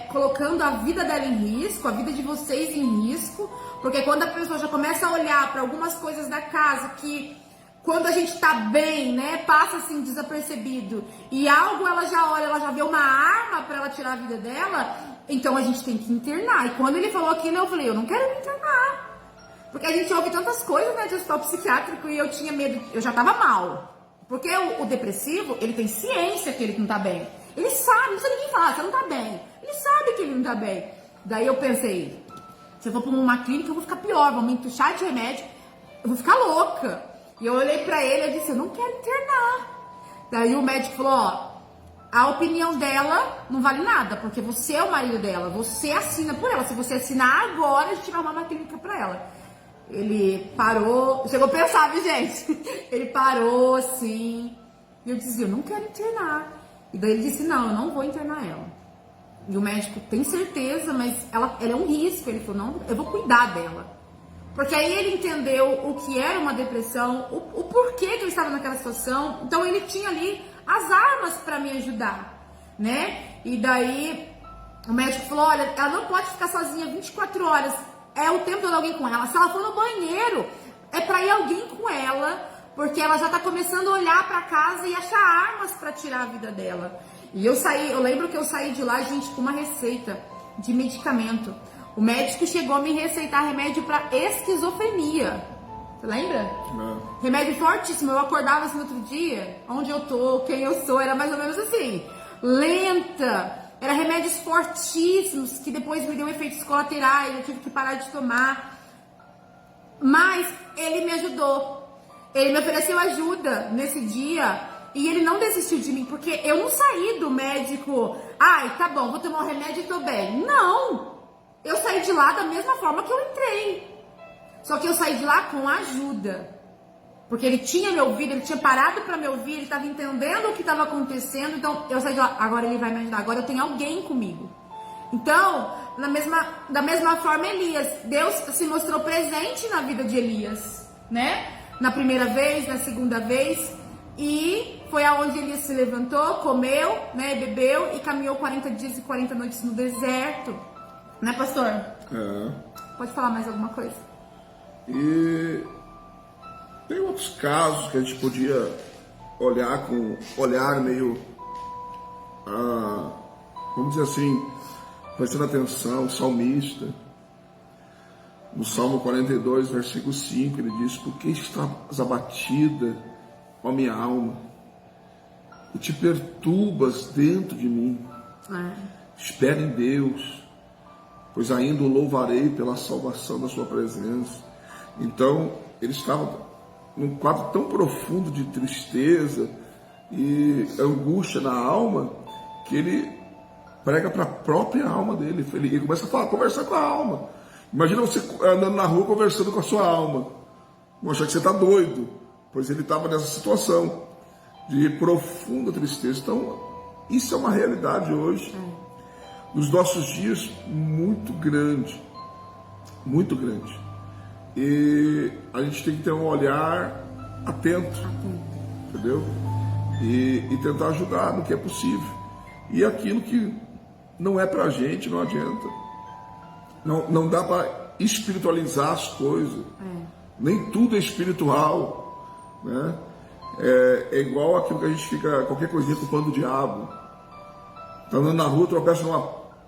colocando a vida dela em risco, a vida de vocês em risco, porque quando a pessoa já começa a olhar para algumas coisas da casa que, quando a gente tá bem, né, passa assim desapercebido, e algo ela já olha, ela já vê uma arma para ela tirar a vida dela, então a gente tem que internar. E quando ele falou aquilo, eu falei, eu não quero me internar. Porque a gente ouve tantas coisas, né, de hospital psiquiátrico, e eu tinha medo, eu já tava mal. Porque o depressivo, ele tem ciência que ele não tá bem. Ele sabe, não precisa ninguém falar, você não tá bem. Ele sabe que ele não tá bem. Daí eu pensei, se eu for pra uma clínica, eu vou ficar pior, vão me entuchar de remédio, eu vou ficar louca. E eu olhei pra ele e disse, eu não quero internar. Daí o médico falou, ó, a opinião dela não vale nada, porque você é o marido dela, você assina por ela. Se você assinar agora, a gente vai arrumar uma clínica pra ela. Ele parou, chegou a pensar, viu, gente? Ele parou assim, e eu dizia, eu não quero internar. E daí ele disse, não, eu não vou internar ela. E o médico, tem certeza, mas ela é um risco. Ele falou, não, eu vou cuidar dela. Porque aí ele entendeu o que era uma depressão, o porquê que ele estava naquela situação. Então ele tinha ali as armas para me ajudar, né? E daí o médico falou, olha, ela não pode ficar sozinha 24 horas. É o tempo todo alguém com ela. Se ela for no banheiro, é pra ir alguém com ela, porque ela já tá começando a olhar pra casa e achar armas pra tirar a vida dela. E eu lembro que eu saí de lá, gente, com uma receita de medicamento. O médico chegou a me receitar remédio pra esquizofrenia. Você lembra? Não. Remédio fortíssimo. Eu acordava assim no outro dia, onde eu tô, quem eu sou, era mais ou menos assim, lenta. Era remédios fortíssimos, que depois me deu efeitos colaterais, eu tive que parar de tomar. Mas ele me ajudou. Ele me ofereceu ajuda nesse dia e ele não desistiu de mim, porque eu não saí do médico, ai, tá bom, vou tomar um remédio e tô bem. Não! Eu saí de lá da mesma forma que eu entrei. Só que eu saí de lá com ajuda. Porque ele tinha me ouvido, ele tinha parado para me ouvir, ele estava entendendo o que estava acontecendo. Então, eu saí de lá, agora ele vai me ajudar, agora eu tenho alguém comigo. Então, da mesma forma, Elias, Deus se mostrou presente na vida de Elias, né? Na primeira vez, na segunda vez, e foi aonde Elias se levantou, comeu, né, bebeu e caminhou 40 dias e 40 noites no deserto. Né, pastor? É. Pode falar mais alguma coisa? E tem outros casos que a gente podia olhar com olhar meio, vamos dizer assim, prestando atenção, o salmista. No Salmo 42, versículo 5, ele diz, por que estás abatida, ó minha alma? E te perturbas dentro de mim. Espera em Deus, pois ainda o louvarei pela salvação da sua presença. Então, ele estava num quadro tão profundo de tristeza e angústia na alma, que ele prega para a própria alma dele. Ele começa a conversar com a alma. Imagina você andando na rua conversando com a sua alma. Vão achar que você está doido, pois ele estava nessa situação de profunda tristeza. Então, isso é uma realidade hoje, nos nossos dias, muito grande. Muito grande. E a gente tem que ter um olhar atento, entendeu? E tentar ajudar no que é possível. E aquilo que não é pra gente, não adianta. Não dá para espiritualizar as coisas. Nem tudo é espiritual, né? É igual aquilo que a gente fica, qualquer coisinha, culpando o diabo. Tá andando na rua, tropeça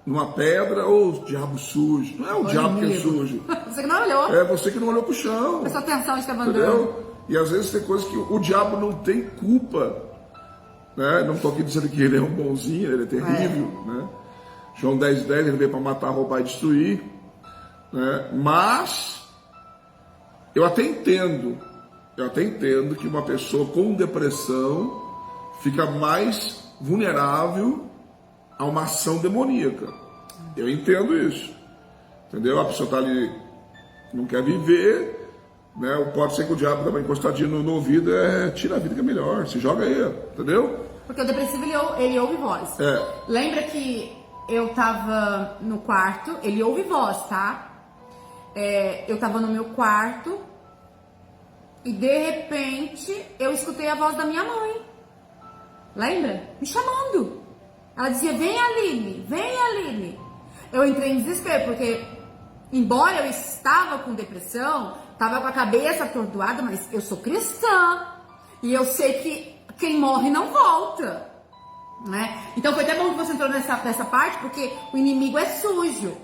numa pedra, ou diabo sujo. Não é o diabo que é sujo. Você que não olhou. É você que não olhou pro chão. Prestou atenção, estava andando. Entendeu? E às vezes tem coisas que o diabo não tem culpa, né? Não estou aqui dizendo que ele é um bonzinho, ele é terrível, né? João 10:10, ele veio para matar, roubar e destruir, né? Mas eu até entendo que uma pessoa com depressão fica mais vulnerável a uma ação demoníaca. Eu entendo isso, entendeu? A pessoa está ali, não quer viver, né? Pode ser que o diabo também encostadinho no ouvido tira a vida que é melhor, se joga aí, entendeu? Porque o depressivo ele ouve voz. É. Lembra que eu tava no quarto, ele ouve voz, tá? Eu tava no meu quarto e de repente eu escutei a voz da minha mãe. Lembra? Me chamando. Ela dizia, vem Aline, vem Aline. Eu entrei em desespero, porque embora eu estava com depressão, estava com a cabeça atordoada, mas eu sou cristã. E eu sei que quem morre não volta, né? Então foi até bom que você entrou nessa parte, porque o inimigo é sujo.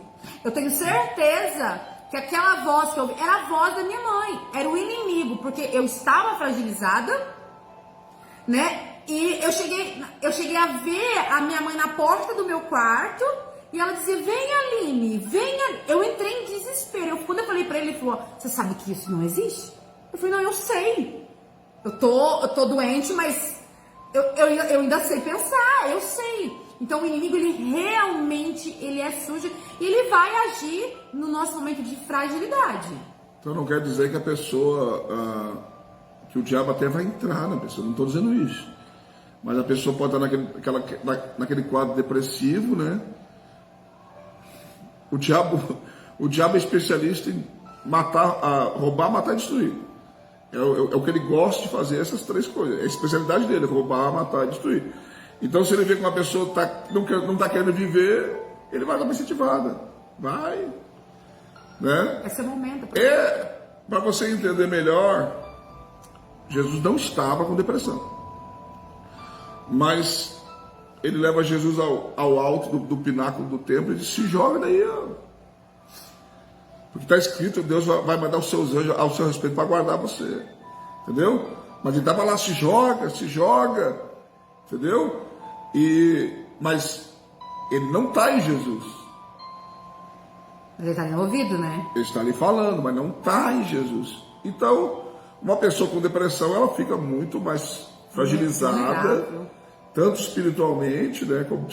Eu tenho certeza que aquela voz que eu ouvi era a voz da minha mãe, era o inimigo, porque eu estava fragilizada, né? E eu cheguei a ver a minha mãe na porta do meu quarto e ela dizia, vem Aline, venha. Eu entrei em desespero. Quando eu falei pra ele, ele falou, você sabe que isso não existe? Eu falei, não, eu sei. Eu tô doente, mas eu ainda sei pensar, eu sei. Então o inimigo, ele realmente, ele é sujo e ele vai agir no nosso momento de fragilidade. Então não quer dizer que a pessoa, que o diabo até vai entrar na pessoa, não estou dizendo isso. Mas a pessoa pode estar naquele quadro depressivo, né? O diabo é especialista em roubar, matar e destruir. É o que ele gosta de fazer, essas três coisas. É a especialidade dele, roubar, matar e destruir. Então, se ele vê que uma pessoa não está querendo viver, ele vai dar uma incentivada. Vai. Né? Esse é o momento. Para você entender melhor, Jesus não estava com depressão. Mas ele leva Jesus ao alto do pináculo do templo e diz, se joga daí, ó. Porque está escrito, Deus vai mandar os seus anjos ao seu respeito para guardar você. Entendeu? Mas ele estava lá, se joga. Entendeu? Mas ele não está em Jesus. Ele está em ouvido, né? Ele está ali falando, mas não está em Jesus. Então, uma pessoa com depressão, ela fica muito mais fragilizada, tanto espiritualmente, né, como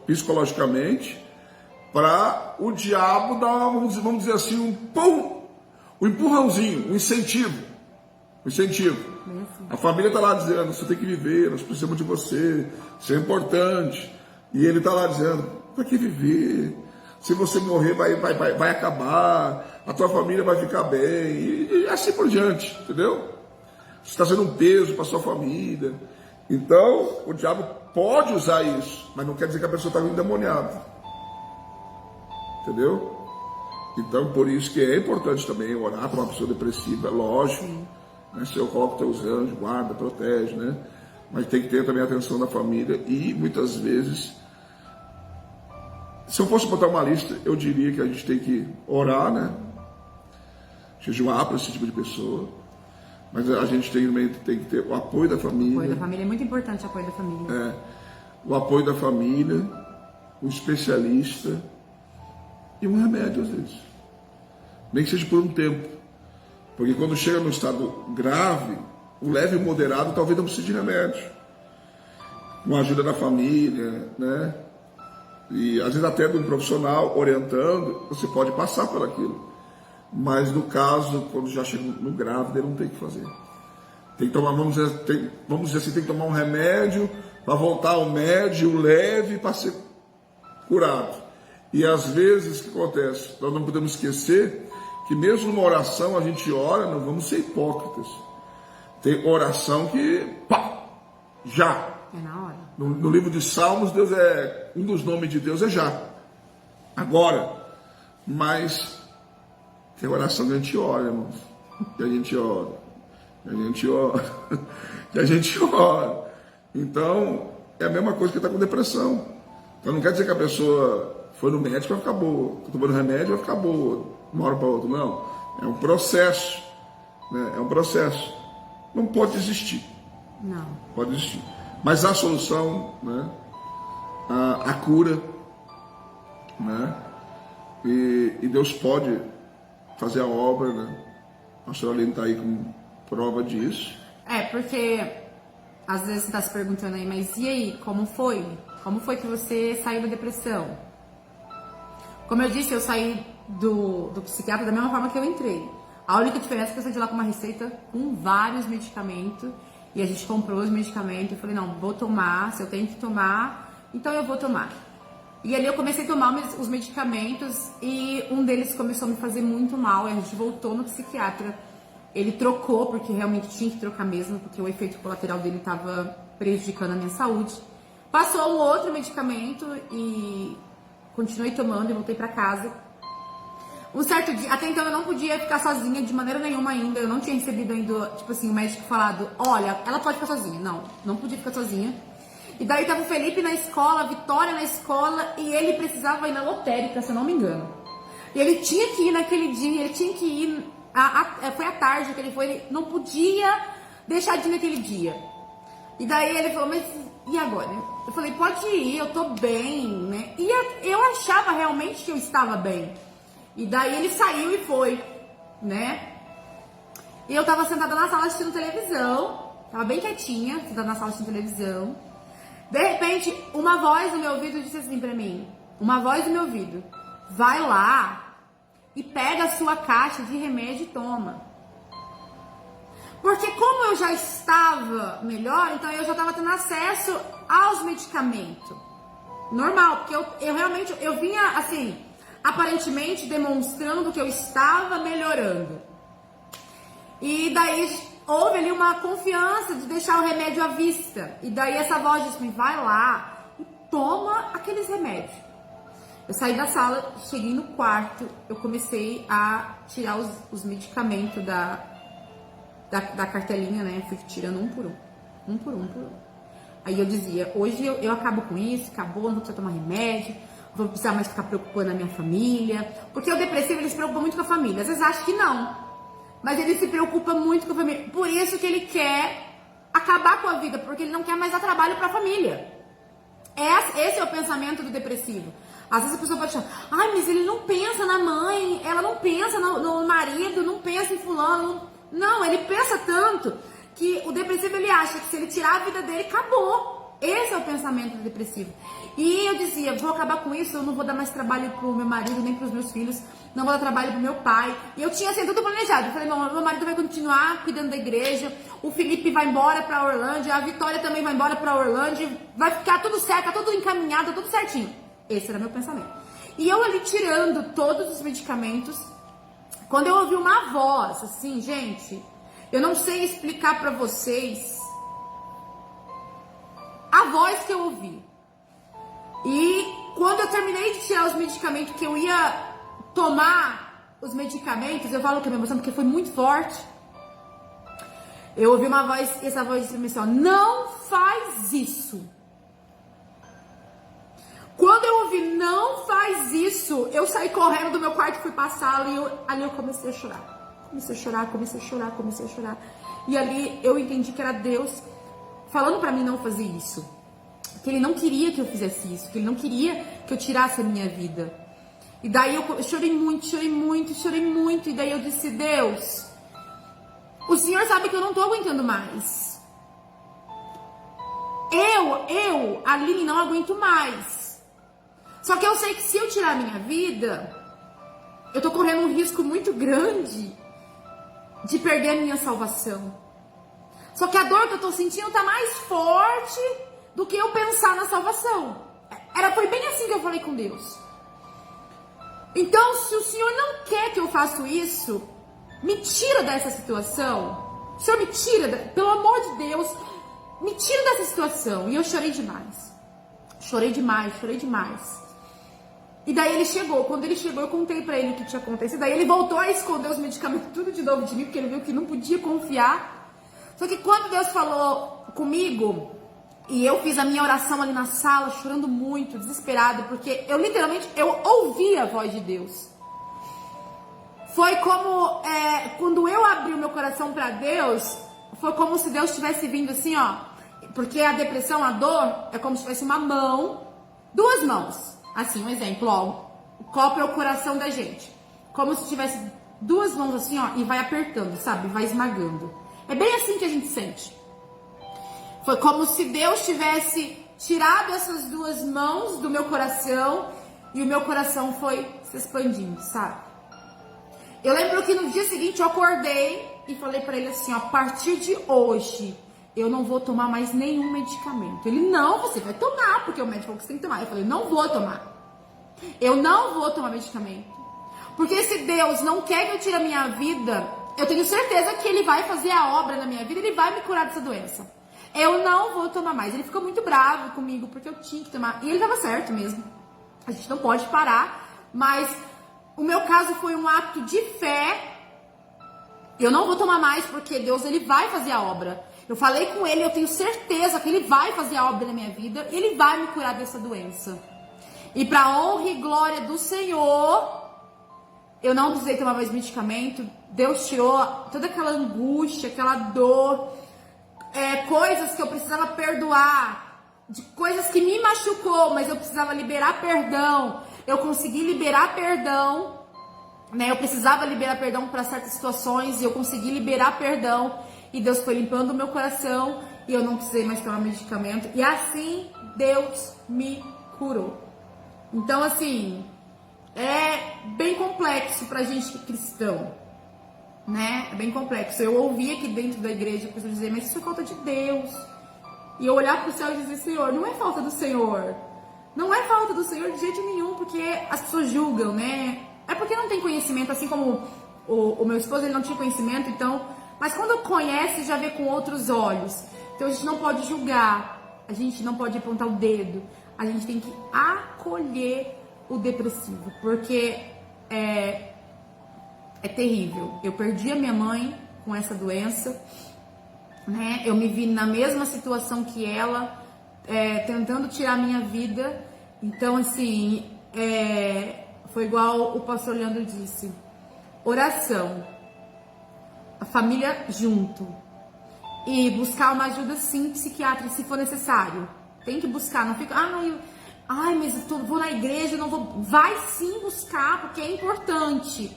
psicologicamente, para o diabo dar, vamos dizer assim, um empurrãozinho, um incentivo. A família está lá dizendo, você tem que viver, nós precisamos de você é importante. E ele está lá dizendo, para que viver? Se você morrer, vai acabar, a tua família vai ficar bem, e assim por diante, entendeu? Você está sendo um peso para sua família. Então, o diabo pode usar isso, mas não quer dizer que a pessoa está endemoniada. Entendeu? Então, por isso que é importante também orar para uma pessoa depressiva, lógico. Né? Senhor, coloca teus anjos, guarda, protege, né? Mas tem que ter também a atenção da família e, muitas vezes, se eu fosse botar uma lista, eu diria que a gente tem que orar, né? Jejuar para esse tipo de pessoa. Mas a gente tem que ter o apoio da família. O apoio da família é muito importante, o apoio da família. O apoio da família, um especialista e um remédio às vezes. Nem que seja por um tempo. Porque quando chega no estado grave, o leve e moderado talvez não precise de remédio. Com a ajuda da família, né? E às vezes até de um profissional orientando, você pode passar por aquilo. Mas no caso, quando já chega no grave, ele não tem o que fazer. Tem que tomar, vamos dizer assim, tem que tomar um remédio para voltar ao médio, leve, para ser curado. E às vezes, o que acontece? Nós não podemos esquecer que mesmo numa oração a gente ora, não vamos ser hipócritas. Tem oração que, já. É na hora. No livro de Salmos, um dos nomes de Deus é já. Agora. Mas tem oração que a gente ora, irmãos. Que a gente ora. Que a gente ora. Então, é a mesma coisa que está com depressão. Então não quer dizer que a pessoa foi no médico e vai ficar boa. Está tomando remédio e vai ficar boa. Uma hora para outra. Não. É um processo. Né? É um processo. Não pode desistir. Não. Pode desistir. Mas há solução, né? A cura, né? E Deus pode fazer a obra, né? A senhora Aline está aí com prova disso. Porque às vezes você está se perguntando aí, mas e aí, como foi? Como foi que você saiu da depressão? Como eu disse, eu saí do psiquiatra da mesma forma que eu entrei. A única diferença é que eu saí de lá com uma receita com vários medicamentos. E a gente comprou os medicamentos. Eu falei, não, vou tomar. Se eu tenho que tomar, então eu vou tomar. E ali eu comecei a tomar os medicamentos e um deles começou a me fazer muito mal. E a gente voltou no psiquiatra. Ele trocou, porque realmente tinha que trocar mesmo, porque o efeito colateral dele estava prejudicando a minha saúde. Passou um outro medicamento e continuei tomando e voltei pra casa. Um certo dia, até então eu não podia ficar sozinha de maneira nenhuma ainda. Eu não tinha recebido ainda, tipo assim, o médico falado, olha, ela pode ficar sozinha. Não podia ficar sozinha. E daí tava o Felipe na escola, a Vitória na escola, e ele precisava ir na lotérica, se eu não me engano. E ele tinha que ir naquele dia, ele tinha que ir, foi à tarde que ele foi, ele não podia deixar de ir naquele dia. E daí ele falou, mas e agora? Eu falei, pode ir, eu tô bem, né? E eu achava realmente que eu estava bem. E daí ele saiu e foi, né? E eu tava sentada na sala assistindo televisão, tava bem quietinha, sentada na sala assistindo televisão. De repente, uma voz no meu ouvido disse assim pra mim, vai lá e pega a sua caixa de remédio e toma. Porque como eu já estava melhor, então eu já estava tendo acesso aos medicamentos. Normal, porque eu realmente, eu vinha assim, aparentemente demonstrando que eu estava melhorando. E daí houve ali uma confiança de deixar o remédio à vista. E daí essa voz disse, vai lá e toma aqueles remédios. Eu saí da sala, cheguei no quarto, eu comecei a tirar os medicamentos da cartelinha, né? Fui tirando um por um. Aí eu dizia, hoje eu acabo com isso, acabou, não vou precisar tomar remédio, vou precisar mais ficar preocupando a minha família. Porque o depressivo, ele se preocupa muito com a família. Às vezes acha que não. Mas ele se preocupa muito com a família. Por isso que ele quer acabar com a vida, porque ele não quer mais dar trabalho para a família. Esse é o pensamento do depressivo. Às vezes a pessoa pode achar, mas ele não pensa na mãe, ela não pensa no marido, não pensa em fulano. Não, ele pensa tanto que o depressivo, ele acha que se ele tirar a vida dele, acabou. Esse é o pensamento do depressivo. E eu dizia, vou acabar com isso, eu não vou dar mais trabalho pro meu marido, nem pros meus filhos, não vou dar trabalho pro meu pai. E eu tinha assim, tudo planejado. Eu falei, não, meu marido vai continuar cuidando da igreja, o Felipe vai embora pra Orlândia, a Vitória também vai embora pra Orlândia, vai ficar tudo certo, tá tudo encaminhado, tá tudo certinho. Esse era meu pensamento. E eu ali tirando todos os medicamentos, quando eu ouvi uma voz, assim, gente, eu não sei explicar pra vocês a voz que eu ouvi. E quando eu terminei de tirar os medicamentos, que eu ia tomar os medicamentos, eu falo que a minha emoção, porque foi muito forte. Eu ouvi uma voz, e essa voz disse assim, ó, não faz isso. Quando eu ouvi, não faz isso, eu saí correndo do meu quarto, fui pra sala e ali eu comecei a chorar. Comecei a chorar. E ali eu entendi que era Deus falando pra mim não fazer isso. Que ele não queria que eu fizesse isso, que ele não queria que eu tirasse a minha vida. E daí eu chorei muito, e daí eu disse, Deus, o Senhor sabe que eu não tô aguentando mais. Eu, Aline, não aguento mais. Só que eu sei que se eu tirar a minha vida, eu tô correndo um risco muito grande de perder a minha salvação. Só que a dor que eu tô sentindo tá mais forte do que eu pensar na salvação. Foi bem assim que eu falei com Deus. Então, se o Senhor não quer que eu faça isso, me tira dessa situação. O Senhor me tira, pelo amor de Deus, me tira dessa situação. E eu chorei demais. Chorei demais. E daí ele chegou. Quando ele chegou, eu contei pra ele o que tinha acontecido. Daí ele voltou a esconder os medicamentos tudo de novo de mim, porque ele viu que não podia confiar. Só que quando Deus falou comigo, e eu fiz a minha oração ali na sala, chorando muito, desesperada, porque eu literalmente, eu ouvi a voz de Deus. Foi como, quando eu abri o meu coração pra Deus, foi como se Deus tivesse vindo assim, ó. Porque a depressão, a dor, é como se tivesse uma mão, duas mãos. Assim, um exemplo, ó. O copo é o coração da gente. Como se tivesse duas mãos assim, ó, e vai apertando, sabe? Vai esmagando. É bem assim que a gente sente. Foi como se Deus tivesse tirado essas duas mãos do meu coração e o meu coração foi se expandindo, sabe? Eu lembro que no dia seguinte eu acordei e falei pra ele assim, ó, a partir de hoje eu não vou tomar mais nenhum medicamento. Ele, não, você vai tomar, porque o médico falou que você tem que tomar. Eu falei, não vou tomar. Eu não vou tomar medicamento. Porque se Deus não quer que eu tire a minha vida, eu tenho certeza que Ele vai fazer a obra na minha vida, Ele vai me curar dessa doença. Eu não vou tomar mais. Ele ficou muito bravo comigo, porque eu tinha que tomar. E ele estava certo mesmo. A gente não pode parar, mas o meu caso foi um ato de fé. Eu não vou tomar mais, porque Deus, Ele vai fazer a obra. Eu falei com Ele, eu tenho certeza que Ele vai fazer a obra na minha vida, Ele vai me curar dessa doença. E para honra e glória do Senhor, eu não precisei tomar mais medicamento. Deus tirou toda aquela angústia, aquela dor, coisas que eu precisava perdoar, de coisas que me machucou, mas eu precisava liberar perdão. Eu consegui liberar perdão, né? Eu precisava liberar perdão para certas situações e eu consegui liberar perdão. E Deus foi limpando o meu coração e eu não precisei mais tomar medicamento. E assim Deus me curou. Então, assim, é bem complexo pra gente que é cristão, né? É bem complexo. Eu ouvi aqui dentro da igreja a pessoa dizer, mas isso é falta de Deus. E eu olhar pro céu e dizer, Senhor, não é falta do Senhor. Não é falta do Senhor de jeito nenhum, porque as pessoas julgam, né? É porque não tem conhecimento, assim como o meu esposo, ele não tinha conhecimento, então... Mas quando conhece, já vê com outros olhos. Então a gente não pode julgar, a gente não pode apontar o dedo. A gente tem que acolher o depressivo, porque é terrível. Eu perdi a minha mãe com essa doença, né? Eu me vi na mesma situação que ela, tentando tirar a minha vida. Então, assim, foi igual o pastor Leandro disse: oração, a família junto, e buscar uma ajuda, sim, psiquiátrica, se for necessário. Tem que buscar, não fica, mas eu vou na igreja, não vou. Vai sim buscar, porque é importante.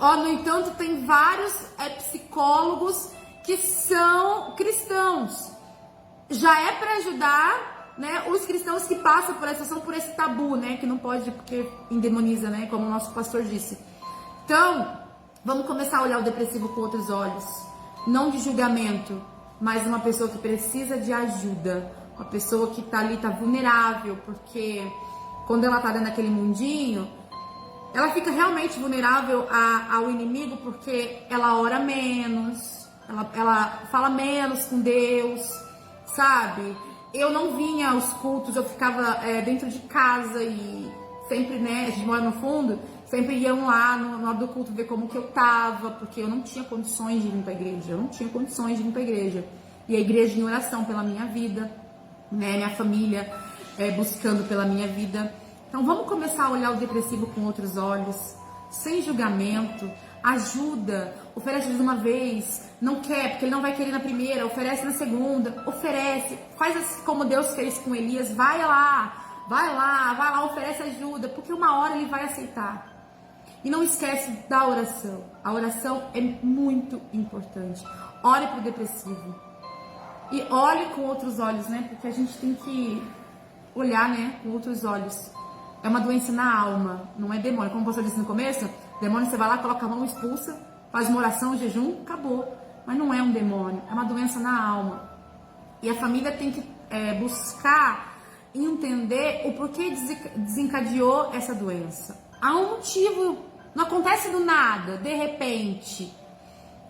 No entanto, tem vários psicólogos que são cristãos. Já é para ajudar, né, os cristãos que passam por essa situação, por esse tabu, né, que não pode, porque endemoniza, né, como o nosso pastor disse. Então, vamos começar a olhar o depressivo com outros olhos, não de julgamento, mas uma pessoa que precisa de ajuda, uma pessoa que tá ali, tá vulnerável, porque quando ela tá dentro daquele mundinho, ela fica realmente vulnerável ao inimigo, porque ela ora menos, ela fala menos com Deus, sabe? Eu não vinha aos cultos, eu ficava dentro de casa e sempre, né, a gente mora no fundo, sempre iam lá no hora do culto ver como que eu tava, porque eu não tinha condições de vir pra igreja, E a igreja em oração pela minha vida, né, minha família buscando pela minha vida. Então vamos começar a olhar o depressivo com outros olhos, sem julgamento. Ajuda, oferece uma vez, não quer, porque ele não vai querer na primeira, oferece na segunda, oferece, faz assim como Deus fez com Elias, vai lá, oferece ajuda, porque uma hora ele vai aceitar. E não esquece da oração, a oração é muito importante. Ore pro depressivo e olhe com outros olhos, né, porque a gente tem que olhar, né, com outros olhos. É uma doença na alma, não é demônio. Como o pastor disse no começo, demônio você vai lá, coloca a mão, expulsa, faz uma oração, jejum, acabou. Mas não é um demônio, é uma doença na alma. E a família tem que buscar entender o porquê desencadeou essa doença. Há um motivo, não acontece do nada, de repente,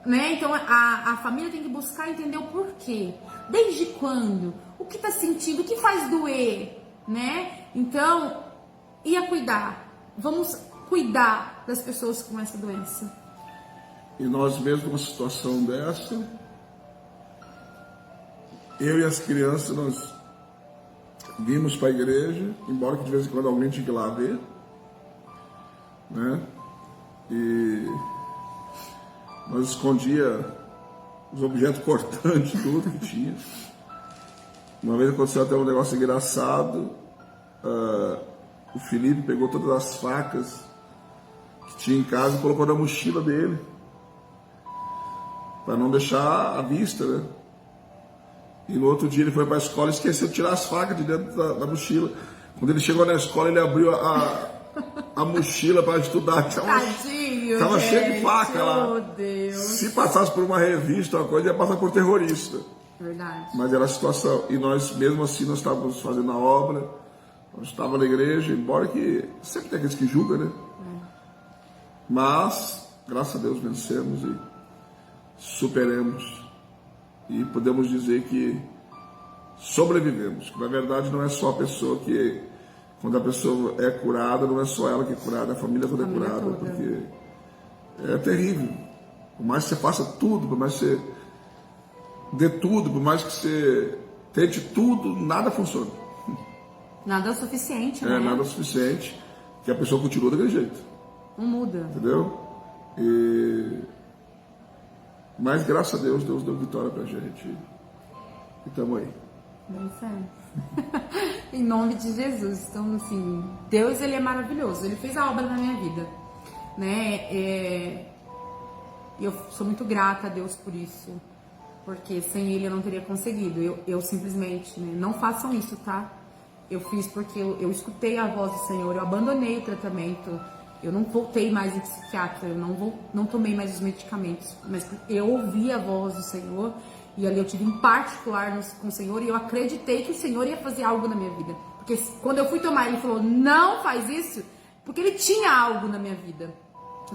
né? Então a família tem que buscar entender o porquê. Desde quando? O que tá sentindo? O que faz doer, né? Então... Vamos cuidar das pessoas com essa doença. E nós mesmo numa situação dessa, eu e as crianças, nós vimos para a igreja, embora que de vez em quando alguém tinha que ir lá ver, né? E nós escondia os objetos cortantes, tudo que tinha. Uma vez aconteceu até um negócio engraçado. O Felipe pegou todas as facas que tinha em casa e colocou na mochila dele, para não deixar à vista, né? E no outro dia ele foi para a escola e esqueceu de tirar as facas de dentro da mochila. Quando ele chegou na escola, ele abriu a mochila para estudar. Tava cheio de faca lá. Oh, Deus. Se passasse por uma revista, uma coisa, ia passar por terrorista. Verdade. Mas era a situação. E nós, mesmo assim, nós estávamos fazendo a obra. Eu estava na igreja, embora que sempre tem aqueles que julgam, né? Mas, graças a Deus, vencemos e superamos. E podemos dizer que sobrevivemos. Que na verdade não é só a pessoa que, quando a pessoa é curada, não é só ela que é curada, a família toda é curada. Toda. Porque é terrível. Por mais que você faça tudo, por mais que você dê tudo, por mais que você tente tudo, nada funciona. Nada é o suficiente, né? Nada é o suficiente, que a pessoa continua daquele jeito. Não muda. Entendeu? Mas graças a Deus, Deus deu vitória pra gente. E estamos aí. Bem certo. Em nome de Jesus. Então, assim, Deus, ele é maravilhoso. Ele fez a obra na minha vida, né? E eu sou muito grata a Deus por isso. Porque sem ele eu não teria conseguido. Eu simplesmente, né? Não façam isso, tá? Eu fiz porque eu escutei a voz do Senhor. Eu abandonei o tratamento. Eu não voltei mais em psiquiatra. Eu não tomei mais os medicamentos. Mas eu ouvi a voz do Senhor. E ali eu tive um particular com o Senhor. E eu acreditei que o Senhor ia fazer algo na minha vida. Porque quando eu fui tomar, ele falou, não faz isso. Porque ele tinha algo na minha vida.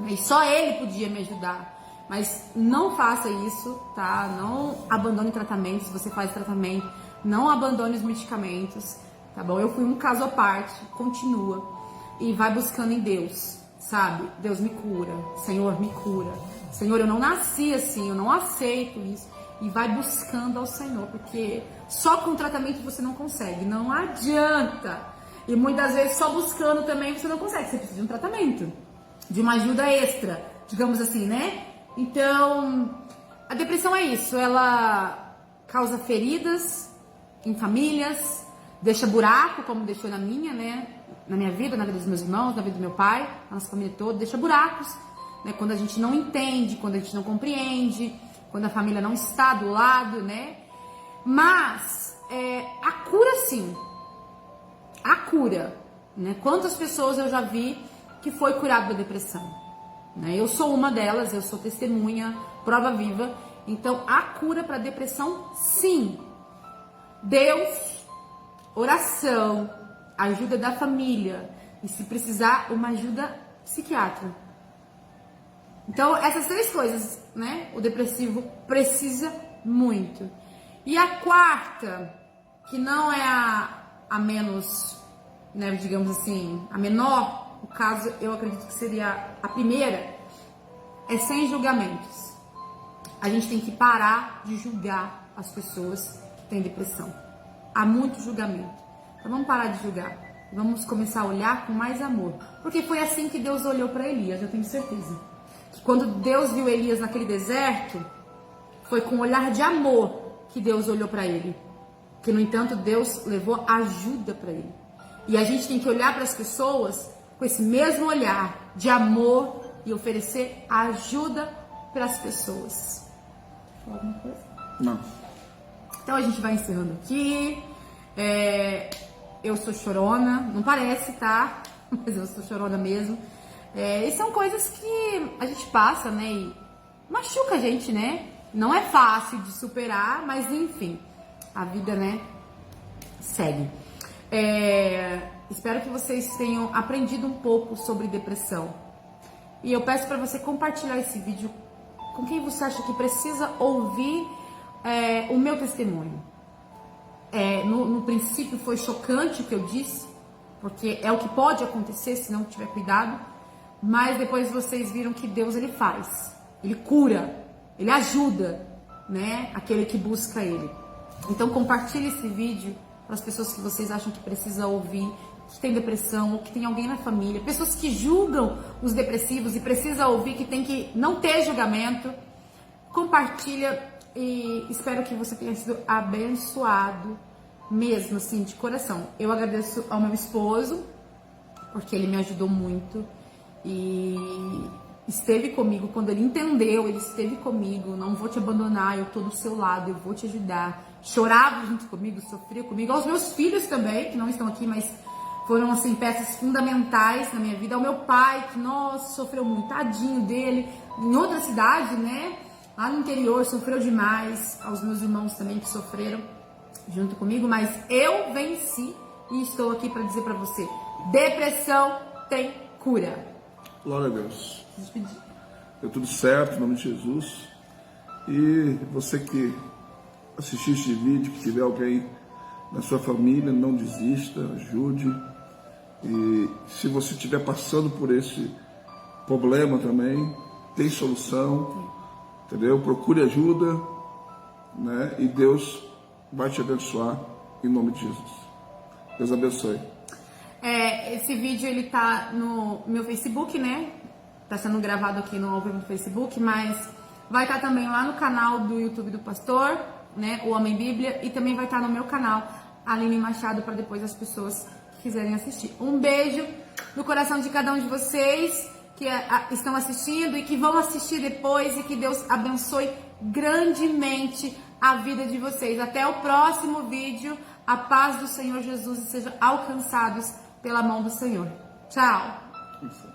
E só ele podia me ajudar. Mas não faça isso, tá? Não abandone tratamento. Se você faz tratamento, não abandone os medicamentos, tá bom? Eu fui um caso à parte. Continua. E vai buscando em Deus, sabe? Deus me cura. Senhor, me cura. Senhor, eu não nasci assim. Eu não aceito isso. E vai buscando ao Senhor, porque só com tratamento você não consegue, não adianta. E muitas vezes só buscando também você não consegue, você precisa de um tratamento, de uma ajuda extra, digamos assim, né? Então, a depressão é isso, ela causa feridas em famílias, deixa buraco, como deixou na minha, né? Na minha vida, na vida dos meus irmãos, na vida do meu pai, na nossa família toda, deixa buracos, né? Quando a gente não entende, quando a gente não compreende, quando a família não está do lado, né? Mas a cura, sim. A cura, né? Quantas pessoas eu já vi que foi curado da depressão, né? Eu sou uma delas, eu sou testemunha, prova viva. Então, a cura para depressão, sim. Deus, oração, ajuda da família e, se precisar, uma ajuda psiquiátrica. Então, essas três coisas, né? O depressivo precisa muito. E a quarta, que não é a menos, né, digamos assim, a menor, o caso, eu acredito que seria a primeira, é sem julgamentos. A gente tem que parar de julgar as pessoas que têm depressão. Há muito julgamento. Então, vamos parar de julgar. Vamos começar a olhar com mais amor. Porque foi assim que Deus olhou para Elias, eu tenho certeza. Quando Deus viu Elias naquele deserto, foi com um olhar de amor que Deus olhou para ele. Que, no entanto, Deus levou ajuda para ele. E a gente tem que olhar para as pessoas com esse mesmo olhar de amor e oferecer ajuda para as pessoas. Alguma coisa? Não. Então a gente vai encerrando aqui. Eu sou chorona, não parece, tá? Mas eu sou chorona mesmo. E são coisas que a gente passa, né? E machuca a gente, né? Não é fácil de superar, mas enfim, a vida, né? Segue. Espero que vocês tenham aprendido um pouco sobre depressão. E eu peço para você compartilhar esse vídeo com quem você acha que precisa ouvir o meu testemunho. No princípio foi chocante o que eu disse, porque é o que pode acontecer se não tiver cuidado. Mas depois vocês viram que Deus, ele faz, ele cura, ele ajuda, né, aquele que busca ele. Então compartilhe esse vídeo para as pessoas que vocês acham que precisam ouvir, que tem depressão, ou que tem alguém na família, pessoas que julgam os depressivos e precisam ouvir que tem que não ter julgamento. Compartilha e espero que você tenha sido abençoado mesmo, assim, de coração. Eu agradeço ao meu esposo, porque ele me ajudou muito. E esteve comigo quando ele entendeu, ele esteve comigo, não vou te abandonar, eu tô do seu lado, eu vou te ajudar. Chorava junto comigo, sofria comigo, aos meus filhos também, que não estão aqui, mas foram assim peças fundamentais na minha vida. Ao meu pai, que nossa, sofreu muito, tadinho dele, em outra cidade, né, lá no interior, sofreu demais. Aos meus irmãos também que sofreram junto comigo, mas eu venci e estou aqui para dizer para você: depressão tem cura. Glória a Deus. Despedir. Deu tudo certo, em nome de Jesus. E você que assistiu este vídeo, que tiver alguém na sua família, não desista, ajude. E se você estiver passando por esse problema também, tem solução, entendeu? Procure ajuda, né? E Deus vai te abençoar em nome de Jesus. Deus abençoe. Esse vídeo ele tá no meu Facebook, né? Tá sendo gravado aqui no Facebook, mas vai estar também lá no canal do YouTube do pastor, né? O Homem Bíblia, e também vai estar no meu canal, Aline Machado, para depois as pessoas que quiserem assistir. Um beijo no coração de cada um de vocês que estão assistindo e que vão assistir depois, e que Deus abençoe grandemente a vida de vocês. Até o próximo vídeo. A paz do Senhor Jesus e sejam alcançados pela mão do Senhor. Tchau! Isso.